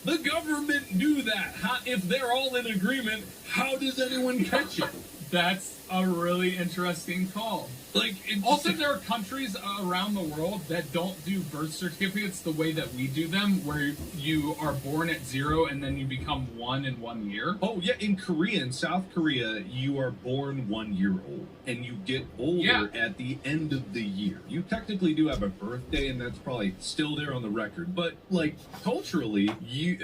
S4: The government do that. If they're all in agreement, how does anyone catch it?
S3: That's a really interesting call.
S4: Like,
S3: Also, there are countries around the world that don't do birth certificates the way that we do them, where you are born at 0 and then you become 1 in 1 year.
S4: Oh, yeah, in Korea, in South Korea, you are born 1 year old, and you get older at the end of the year. You technically do have a birthday, and that's probably still there on the record, but, like, culturally,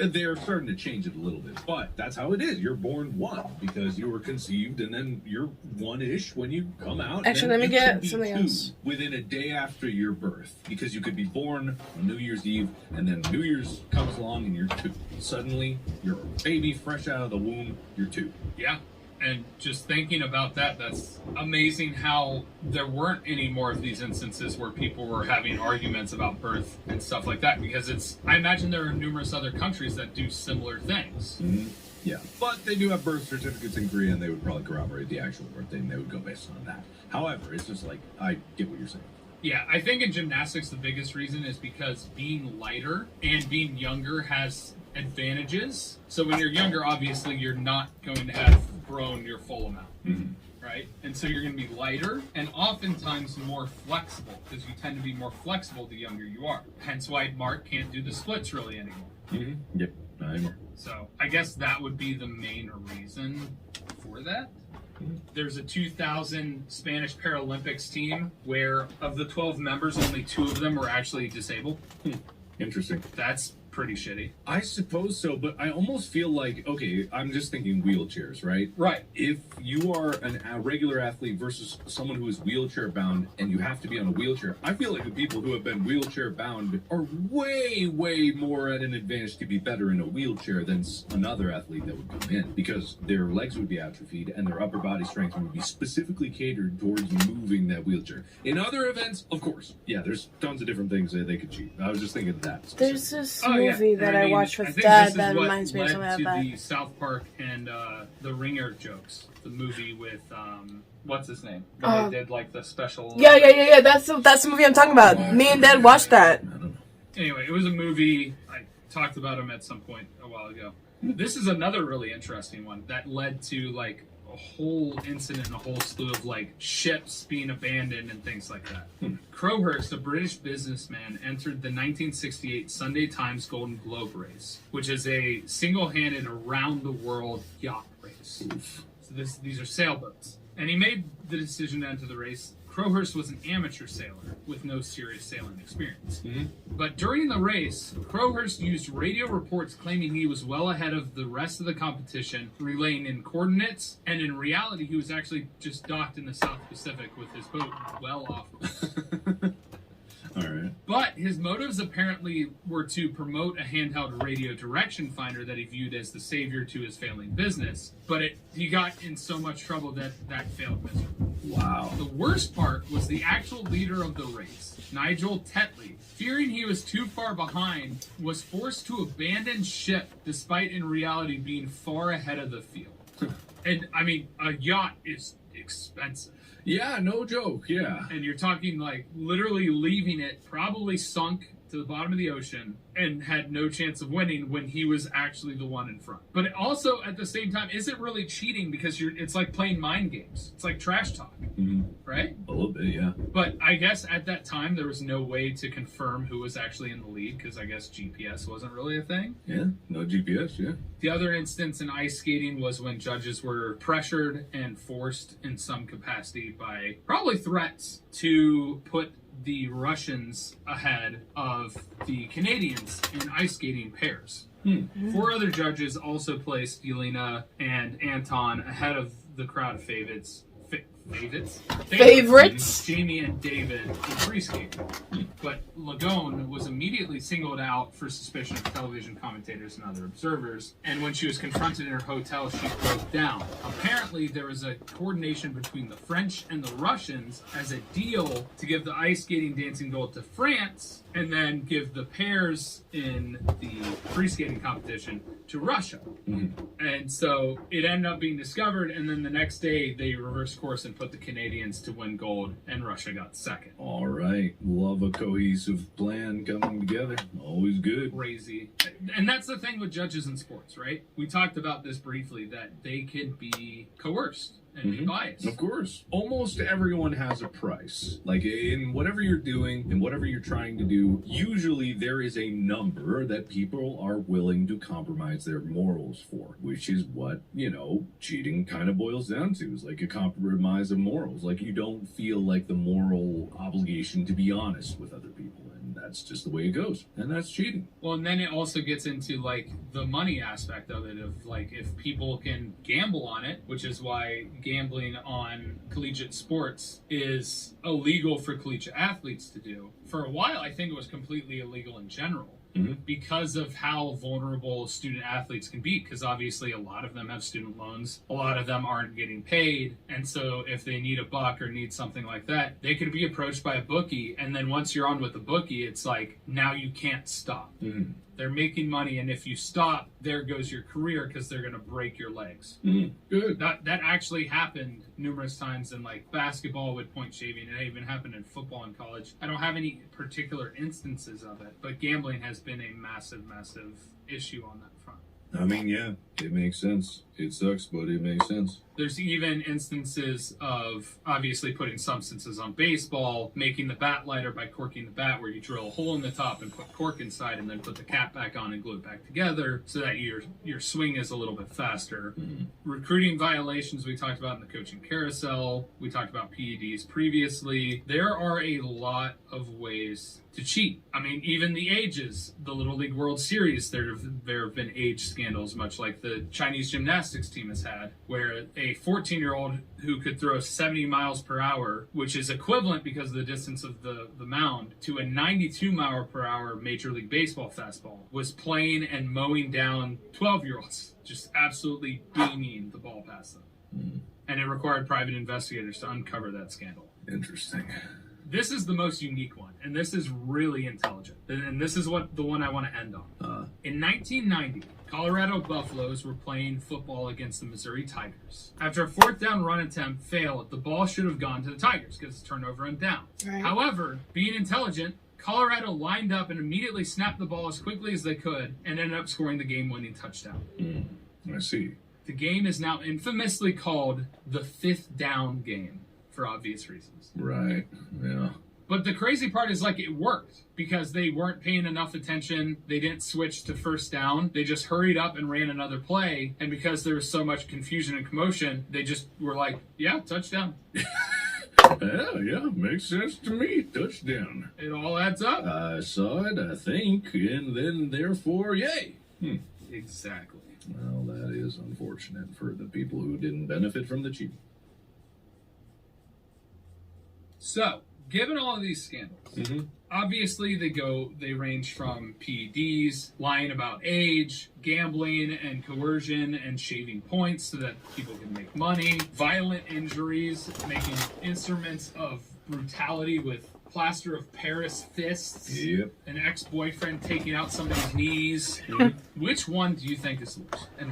S4: they're starting to change it a little bit. But that's how it is. You're born 1, because you were conceived, and then you're 1-ish when you come out.
S1: Actually, let me get something
S4: 2
S1: else.
S4: within a day after your birth, because you could be born on New Year's Eve, and then New Year's comes along and you're 2. Suddenly, you're a baby fresh out of the womb, you're 2.
S3: Yeah. And just thinking about that, that's amazing how there weren't any more of these instances where people were having arguments about birth and stuff like that, because I imagine there are numerous other countries that do similar things.
S4: Mm-hmm. Yeah, but they do have birth certificates in Korea, and they would probably corroborate the actual birthday, and they would go based on that. However, it's just like, I get what you're saying.
S3: Yeah, I think in gymnastics the biggest reason is because being lighter and being younger has advantages. So when you're younger, obviously, you're not going to have grown your full amount.
S4: Mm-hmm.
S3: Right? And so you're going to be lighter and oftentimes more flexible, because you tend to be more flexible the younger you are. Hence why Mark can't do the splits really anymore.
S4: Mm-hmm. Yep, I agree.
S3: So I guess that would be the main reason for that. There's a 2000 Spanish Paralympics team where of the 12 members, only 2 of them were actually disabled.
S4: Interesting.
S3: That's pretty shitty.
S4: I suppose so, but I almost feel like, okay, I'm just thinking wheelchairs, right?
S3: Right.
S4: If you are a regular athlete versus someone who is wheelchair bound and you have to be on a wheelchair, I feel like the people who have been wheelchair bound are way, way more at an advantage to be better in a wheelchair than another athlete that would come in, because their legs would be atrophied and their upper body strength would be specifically catered towards moving that wheelchair. In other events, of course, yeah, there's tons of different things that they could cheat. I was just thinking of that.
S1: There's this
S3: Oh,
S1: movie
S3: yeah.
S1: that
S3: And
S1: I
S3: mean,
S1: watched
S3: I
S1: with
S3: think
S1: Dad
S3: this is
S1: that
S3: what
S1: reminds me of
S3: led
S1: something like
S3: to
S1: that.
S3: the South Park and the Ringer jokes. The movie with what's his name? When they did like the special.
S1: Yeah. That's the movie I'm talking about. Me and Dad watched that.
S4: I don't know.
S3: Anyway, it was a movie. I talked about him at some point a while ago. This is another really interesting one that led to like a whole incident, a whole slew of like ships being abandoned and things like that. Crowhurst, a British businessman, entered the 1968 Sunday Times Golden Globe race, which is a single-handed around-the-world yacht race. So these are sailboats. And he made the decision to enter the race. Crowhurst was an amateur sailor with no serious sailing experience. But during the race, Crowhurst used radio reports claiming he was well ahead of the rest of the competition, relaying in coordinates, and in reality, he was actually just docked in the South Pacific with his boat well off.
S4: All right.
S3: But his motives apparently were to promote a handheld radio direction finder that he viewed as the savior to his failing business. But he got in so much trouble that failed miserably.
S4: Wow.
S3: The worst part was the actual leader of the race, Nigel Tetley, fearing he was too far behind, was forced to abandon ship despite in reality being far ahead of the field. And I mean, a yacht is expensive.
S4: Yeah, no joke. Yeah.
S3: And you're talking like literally leaving it probably sunk to the bottom of the ocean and had no chance of winning when he was actually the one in front. But it also, at the same time, isn't really cheating because it's like playing mind games. It's like trash talk, right?
S4: A little bit, yeah.
S3: But I guess at that time, there was no way to confirm who was actually in the lead because I guess GPS wasn't really a thing.
S4: Yeah, no GPS, yeah.
S3: The other instance in ice skating was when judges were pressured and forced in some capacity by probably threats to put the Russians ahead of the Canadians in ice skating pairs. 4 other judges also placed Yelena and Anton ahead of the crowd of favorites, Jamie and David in free skating. But Lagone was immediately singled out for suspicion of television commentators and other observers, and when she was confronted in her hotel, she broke down. Apparently, there was a coordination between the French and the Russians as a deal to give the ice skating dancing gold to France, and then give the pairs in the free skating competition to Russia. And so it ended up being discovered, and then the next day they reversed course and put the Canadians to win gold, and Russia got second.
S4: All right. Love a cohesive plan coming together. Always good.
S3: Crazy. And that's the thing with judges in sports, right? We talked about this briefly, that they can be coerced and be biased.
S4: Of course. Almost everyone has a price. Like in whatever you're doing and whatever you're trying to do, usually there is a number that people are willing to compromise their morals for, which is what, cheating kind of boils down to, is like a compromise of morals. Like you don't feel like the moral obligation to be honest with other people. And that's just the way it goes. And that's cheating.
S3: Well, and then it also gets into like the money aspect of it, of like if people can gamble on it, which is why gambling on collegiate sports is illegal for collegiate athletes to do. For a while, I think it was completely illegal in general. Because of how vulnerable student athletes can be, because obviously a lot of them have student loans, a lot of them aren't getting paid, and so if they need a buck or need something like that, they could be approached by a bookie, and then once you're on with the bookie, it's like, now you can't stop. They're making money, and if you stop, there goes your career because they're going to break your legs.
S4: Good.
S3: That actually happened numerous times in like basketball with point shaving. It even happened in football in college. I don't have any particular instances of it, but gambling has been a massive, massive issue on that front.
S4: I mean, yeah, it makes sense. It sucks, but it makes sense.
S3: There's even instances of obviously putting substances on baseball, making the bat lighter by corking the bat, where you drill a hole in the top and put cork inside and then put the cap back on and glue it back together so that your swing is a little bit faster. Recruiting violations we talked about in the coaching carousel. We talked about PEDs previously. There are a lot of ways to cheat. I mean, even the ages, the Little League World Series, there have been age scandals, much like the Chinese gymnastics team has had, where a 14-year-old who could throw 70 miles per hour, which is equivalent because of the distance of the mound, to a 92 mile per hour Major League Baseball fastball, was playing and mowing down 12-year-olds, just absolutely beaming the ball past them. And it required private investigators to uncover that scandal.
S4: Interesting.
S3: This is the most unique one, and this is really intelligent. And this is the one I want to end on. In 1990, Colorado Buffaloes were playing football against the Missouri Tigers. After a 4th down run attempt failed, the ball should have gone to the Tigers because it's turnover and down.
S1: Right.
S3: However, being intelligent, Colorado lined up and immediately snapped the ball as quickly as they could and ended up scoring the game-winning touchdown.
S4: I see.
S3: The game is now infamously called the fifth down game for obvious reasons.
S4: Right. Yeah.
S3: But the crazy part is, like, it worked because they weren't paying enough attention. They didn't switch to first down. They just hurried up and ran another play. And because there was so much confusion and commotion, they just were like, yeah, touchdown.
S4: Yeah, makes sense to me. Touchdown.
S3: It all adds up.
S4: I saw it, I think, and then therefore, yay.
S3: Exactly.
S4: Well, that is unfortunate for the people who didn't benefit from the cheating.
S3: So, given all of these scandals, obviously they range from PEDs, lying about age, gambling and coercion and shaving points so that people can make money, violent injuries, making instruments of brutality with plaster of Paris fists, an ex-boyfriend taking out somebody's knees. Which one do you think is the worst? And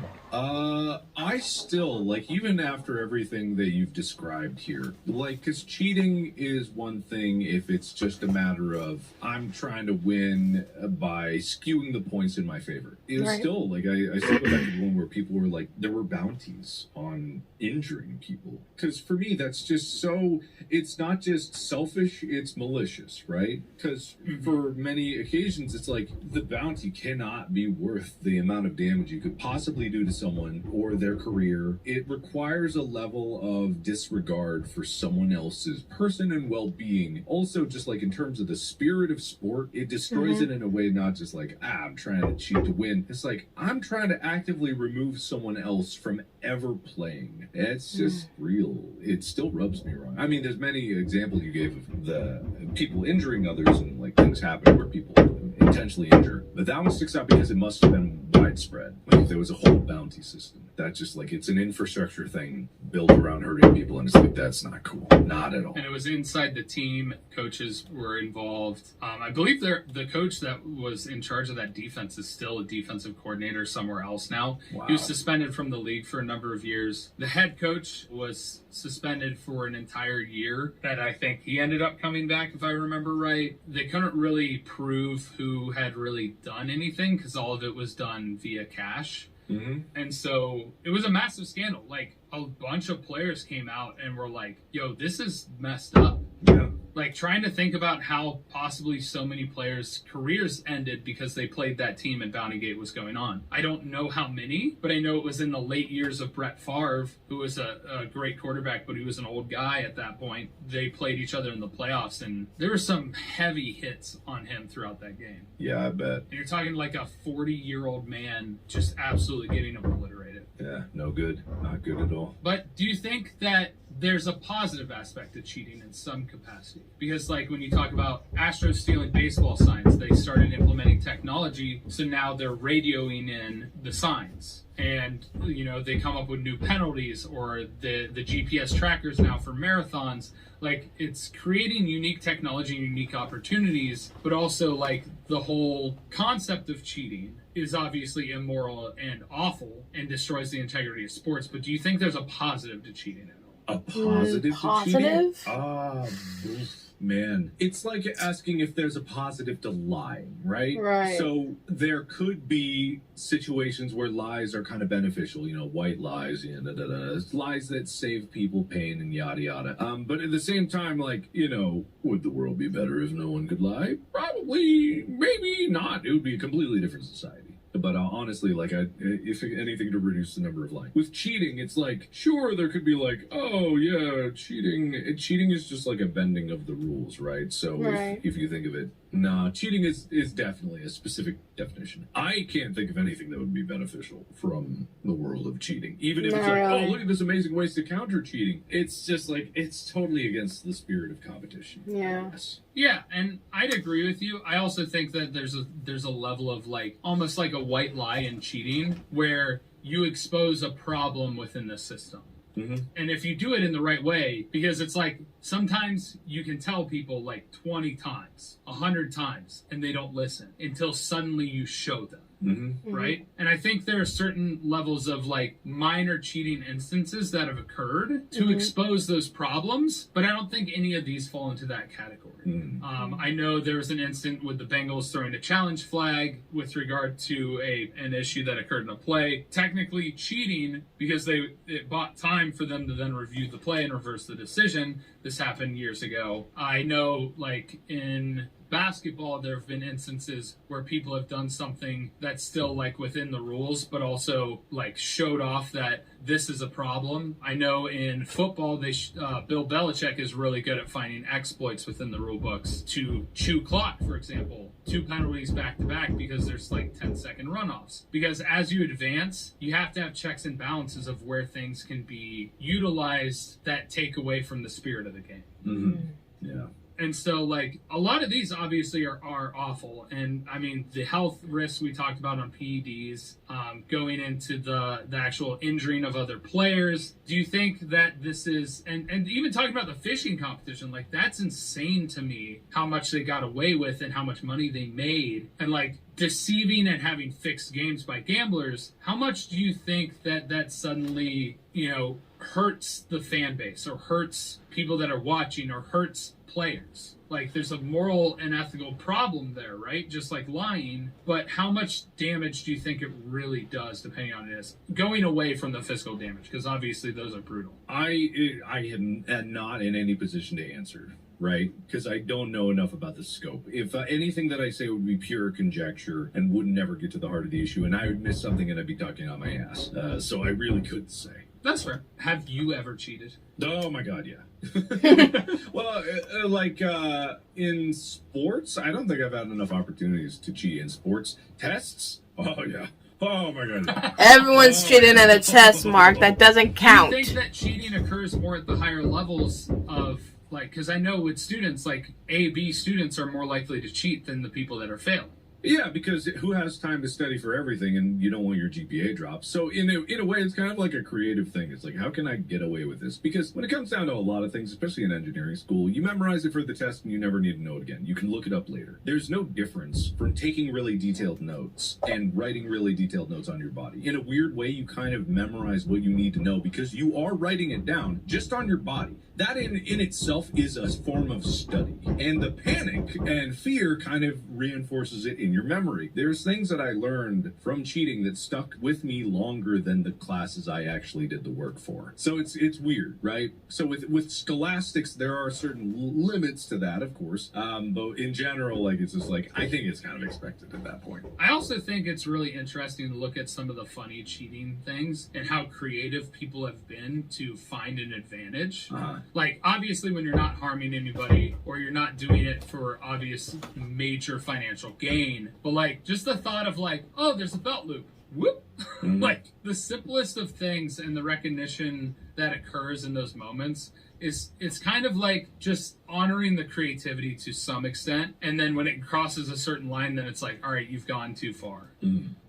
S4: I still, like, even after everything that you've described here, like, because cheating is one thing if it's just a matter of I'm trying to win by skewing the points in my favor. It was still, like, I still go back to the one where people were like, there were bounties on injuring people. Because for me, that's just so, it's not just selfish, it's malicious, right? Because for many occasions, it's like the bounty cannot be worth the amount of damage you could possibly do to someone or their career. It requires a level of disregard for someone else's person and well-being. Also, just like in terms of the spirit of sport, it destroys it in a way not just like, I'm trying to cheat to win. It's like, I'm trying to actively remove someone else from ever playing. It's just real. It still rubs me wrong. I mean, there's many examples you gave of the people injuring others and like things happen where people intentionally injure. But that one sticks out because it must have been widespread. Like if there was a whole bounty system. That's just like, it's an infrastructure thing built around hurting people, and it's like, that's not cool. Not at all.
S3: And it was inside the team. Coaches were involved. I believe the coach that was in charge of that defense is still a defensive coordinator somewhere else now.
S4: Wow.
S3: He was suspended from the league for a number of years. The head coach was suspended for an entire year, that I think he ended up coming back, if I remember right. They couldn't really prove who had really done anything because all of it was done via cash. And so it was a massive scandal. Like, a bunch of players came out and were like, yo, this is messed up.
S4: Yeah.
S3: Like, trying to think about how possibly so many players' careers ended because they played that team and Bountygate was going on. I don't know how many, but I know it was in the late years of Brett Favre, who was a great quarterback, but he was an old guy at that point. They played each other in the playoffs, and there were some heavy hits on him throughout that game.
S4: Yeah, I bet.
S3: And you're talking like a 40-year-old man just absolutely getting obliterated.
S4: Yeah, no good. Not good at all.
S3: But do you think that there's a positive aspect to cheating in some capacity? Because, like, when you talk about Astros stealing baseball signs, they started implementing technology, so now they're radioing in the signs. And, you know, they come up with new penalties, or the GPS trackers now for marathons. Like, it's creating unique technology and unique opportunities, but also, like, the whole concept of cheating is obviously immoral and awful and destroys the integrity of sports. But do you think there's a positive to cheating at all?
S4: A positive to cheating?
S1: Positive?
S4: Man. It's like asking if there's a positive to lying, right?
S1: Right.
S4: So there could be situations where lies are kind of beneficial, you know, white lies, lies that save people pain and yada yada. But at the same time, like, you know, would the world be better if no one could lie? Probably, maybe not. It would be a completely different society. But honestly, like, if anything to reduce the number of lying. With cheating, it's like, sure, there could be like, oh yeah, cheating is just like a bending of the rules, right? So if you think of it, cheating is definitely a specific definition. I can't think of anything that would be beneficial from the world of cheating. Even if it's like, oh, look at this amazing ways to counter cheating. It's just like, it's totally against the spirit of competition.
S1: Yeah.
S3: Yeah, and I'd agree with you. I also think that there's a level of, like, almost like a white lie in cheating where you expose a problem within the system. And if you do it in the right way, because it's like sometimes you can tell people like 20 times, 100 times, and they don't listen until suddenly you show them. right? And I think there are certain levels of like minor cheating instances that have occurred to expose those problems, but I don't think any of these fall into that category. I know there was an incident with the Bengals throwing a challenge flag with regard to an issue that occurred in a play, technically cheating because it bought time for them to then review the play and reverse the decision. This happened years ago. I know, like in basketball, there have been instances where people have done something that's still like within the rules, but also like showed off that this is a problem. I know in football, Bill Belichick is really good at finding exploits within the rule books to chew clock, for example. 2 penalties back to back because there's like 10-second runoffs. Because as you advance, you have to have checks and balances of where things can be utilized that take away from the spirit of the game.
S4: Yeah.
S3: And so, like, a lot of these obviously are awful. And, I mean, the health risks we talked about on PEDs, going into the actual injuring of other players. Do you think that this is, and even talking about the fishing competition, like, that's insane to me how much they got away with and how much money they made. And, like, deceiving and having fixed games by gamblers, how much do you think that suddenly, hurts the fan base or hurts people that are watching or hurts players? Like, there's a moral and ethical problem there, right? Just like lying. But how much damage do you think it really does, depending on it, going away from the physical damage? Because obviously those are brutal.
S4: I am not in any position to answer, right? Because I don't know enough about the scope. If anything that I say would be pure conjecture and would never get to the heart of the issue, and I would miss something and I'd be talking on my ass. So I really couldn't say.
S3: That's fair. Have you ever cheated?
S4: Oh my God, yeah. Well, in sports, I don't think I've had enough opportunities to cheat in sports. Tests? Oh yeah. Oh my God.
S1: Everyone's cheating in a test, Mark. That doesn't count.
S3: Do you think that cheating occurs more at the higher levels of, like, because I know with students, like A/B students are more likely to cheat than the people that are failing.
S4: Yeah, because who has time to study for everything, and you don't want your GPA dropped. So in a way, it's kind of like a creative thing. It's like, how can I get away with this? Because when it comes down to a lot of things, especially in engineering school, you memorize it for the test and you never need to know it again. You can look it up later. There's no difference from taking really detailed notes and writing really detailed notes on your body. In a weird way, you kind of memorize what you need to know because you are writing it down just on your body. That in itself is a form of study. And the panic and fear kind of reinforces it in your memory. There's things that I learned from cheating that stuck with me longer than the classes I actually did the work for. So it's weird, right? So with scholastics, there are certain limits to that, of course. But in general, like, it's just like, I think it's kind of expected at that point.
S3: I also think it's really interesting to look at some of the funny cheating things and how creative people have been to find an advantage. Like, obviously, when you're not harming anybody or you're not doing it for obvious major financial gain, but like just the thought of like, oh, there's a belt loop. Whoop. Like the simplest of things and the recognition that occurs in those moments it's kind of like just honoring the creativity to some extent. And then when it crosses a certain line, then it's like, all right, you've gone too far.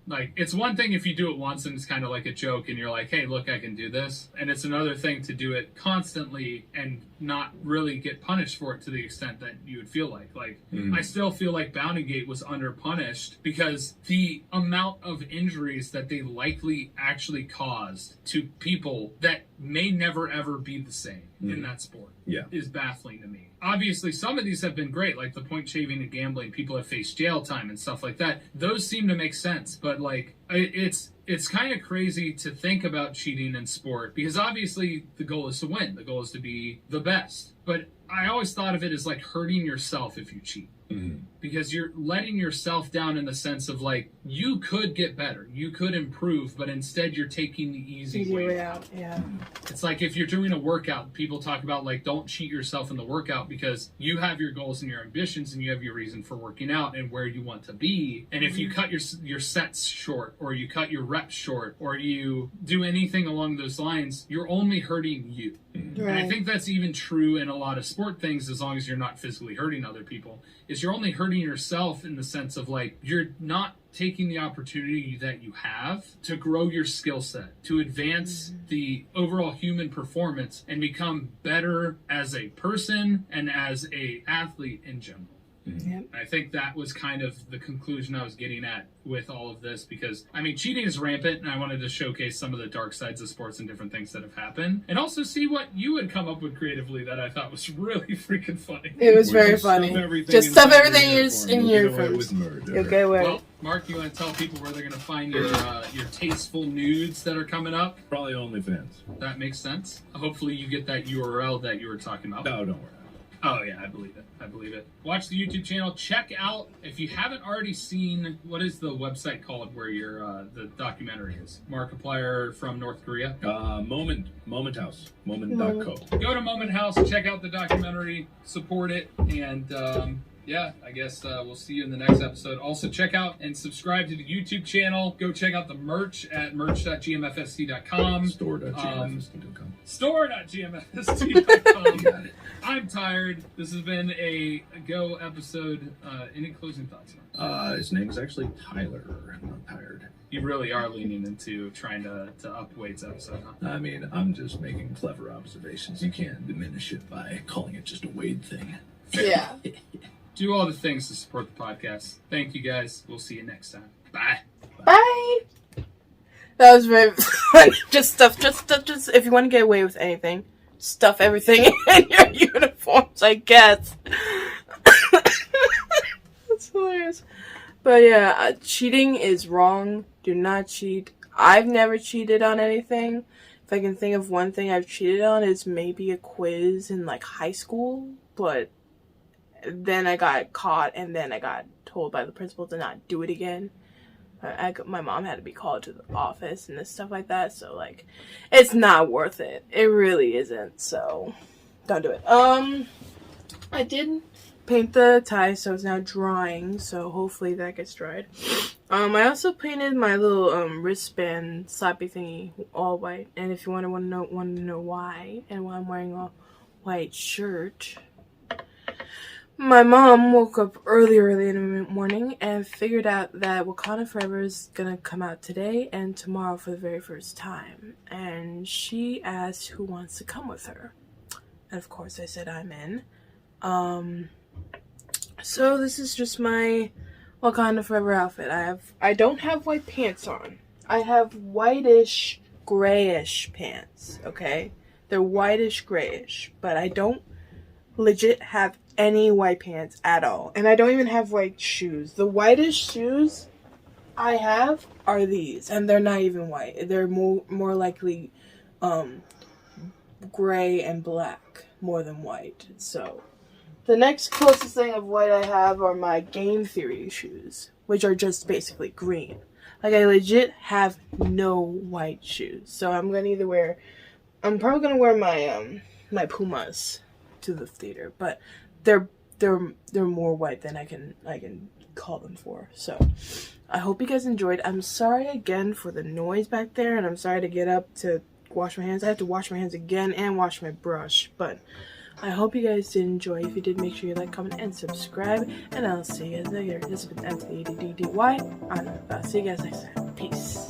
S3: Like, it's one thing if you do it once and it's kind of like a joke and you're like, hey, look, I can do this. And it's another thing to do it constantly and not really get punished for it to the extent that you would feel like. Like, I still feel like Bounty Gate was underpunished because the amount of injuries that they likely actually caused to people that may never ever be the same in that sport is baffling to me. Obviously, some of these have been great, like the point shaving and gambling. People have faced jail time and stuff like that. Those seem to make sense, but like it's kind of crazy to think about cheating in sport because obviously the goal is to win. The goal is to be the best. But I always thought of it as like hurting yourself if you cheat. Because you're letting yourself down in the sense of like, you could get better, you could improve, but instead you're taking the easy way out.
S1: Yeah.
S3: It's like if you're doing a workout, people talk about like, don't cheat yourself in the workout because you have your goals and your ambitions and you have your reason for working out and where you want to be. And if you cut your sets short or you cut your reps short or you do anything along those lines, you're only hurting you.
S1: Right.
S3: And I think that's even true in a lot of sport things, as long as you're not physically hurting other people, is you're only hurting yourself in the sense of like, you're not taking the opportunity that you have to grow your skill set, to advance the overall human performance and become better as a person and as a athlete in general.
S1: Yep.
S3: I think that was kind of the conclusion I was getting at with all of this, because I mean, cheating is rampant, and I wanted to showcase some of the dark sides of sports and different things that have happened, and also see what you had come up with creatively that I thought was really freaking funny.
S1: It was very funny. Just stuff everything in your uniforms. Okay, wait.
S3: Well, Mark, you want to tell people where they're going to find your tasteful nudes that are coming up?
S4: Probably OnlyFans.
S3: That makes sense. Hopefully you get that URL that you were talking about.
S4: No, don't worry.
S3: Oh, yeah, I believe it. I believe it. Watch the YouTube channel. Check out, if you haven't already seen, what is the website called where your the documentary is? Markiplier from North Korea?
S4: Moment House. Moment.co.
S3: Go to Moment House, check out the documentary, support it, and yeah, I guess we'll see you in the next episode. Also, check out and subscribe to the YouTube channel. Go check out the merch at merch.gmfst.com.
S4: Store.gmfst.com.
S3: Store.gmfst.com.
S4: You got it.
S3: I'm tired. This has been a Go episode. Any closing thoughts, Mark?
S4: His name is actually Tyler. I'm not tired.
S3: You really are leaning into trying to up Wade's episode, huh?
S4: I mean, I'm just making clever observations. You can't diminish it by calling it just a Wade thing.
S1: Yeah.
S3: Do all the things to support the podcast. Thank you guys. We'll see you next time. Bye.
S1: Bye. That was very funny. Just if you want to get away with anything, stuff everything in your uniforms, I guess. That's hilarious. But yeah, cheating is wrong. Do not cheat. I've never cheated on anything. If I can think of one thing I've cheated on, is maybe a quiz in like high school, but then I got caught, and then I got told by the principal to not do it again. My mom had to be called to the office and stuff like that, so like, it's not worth it. It really isn't, so don't do it. I did paint the tie, so it's now drying, so hopefully that gets dried. I also painted my little wristband slappy thingy all white, and if you want to know why, and why I'm wearing a white shirt, my mom woke up early in the morning and figured out that Wakanda Forever is gonna come out today and tomorrow for the very first time. And she asked who wants to come with her. And of course I said I'm in. So this is just my Wakanda Forever outfit. I don't have white pants on. I have whitish, grayish pants, okay? They're whitish, grayish, but I don't legit have any white pants at all, and I don't even have white shoes. The whitest shoes I have are these, and they're not even white. They're more likely gray and black more than white. So the next closest thing of white I have are my Game Theory shoes, which are just basically green. Like, I legit have no white shoes, so I'm probably gonna wear my my Pumas to the theater, but they're more white than I can call them for. So I hope you guys enjoyed. I'm sorry again for the noise back there, and I'm sorry to get up to wash my hands. I have to wash my hands again and wash my brush, but I hope you guys did enjoy. If you did, make sure you like, comment, and subscribe, and I'll see you guys later. This has been M.A.D.D.Y. I'll see you guys next time. Peace.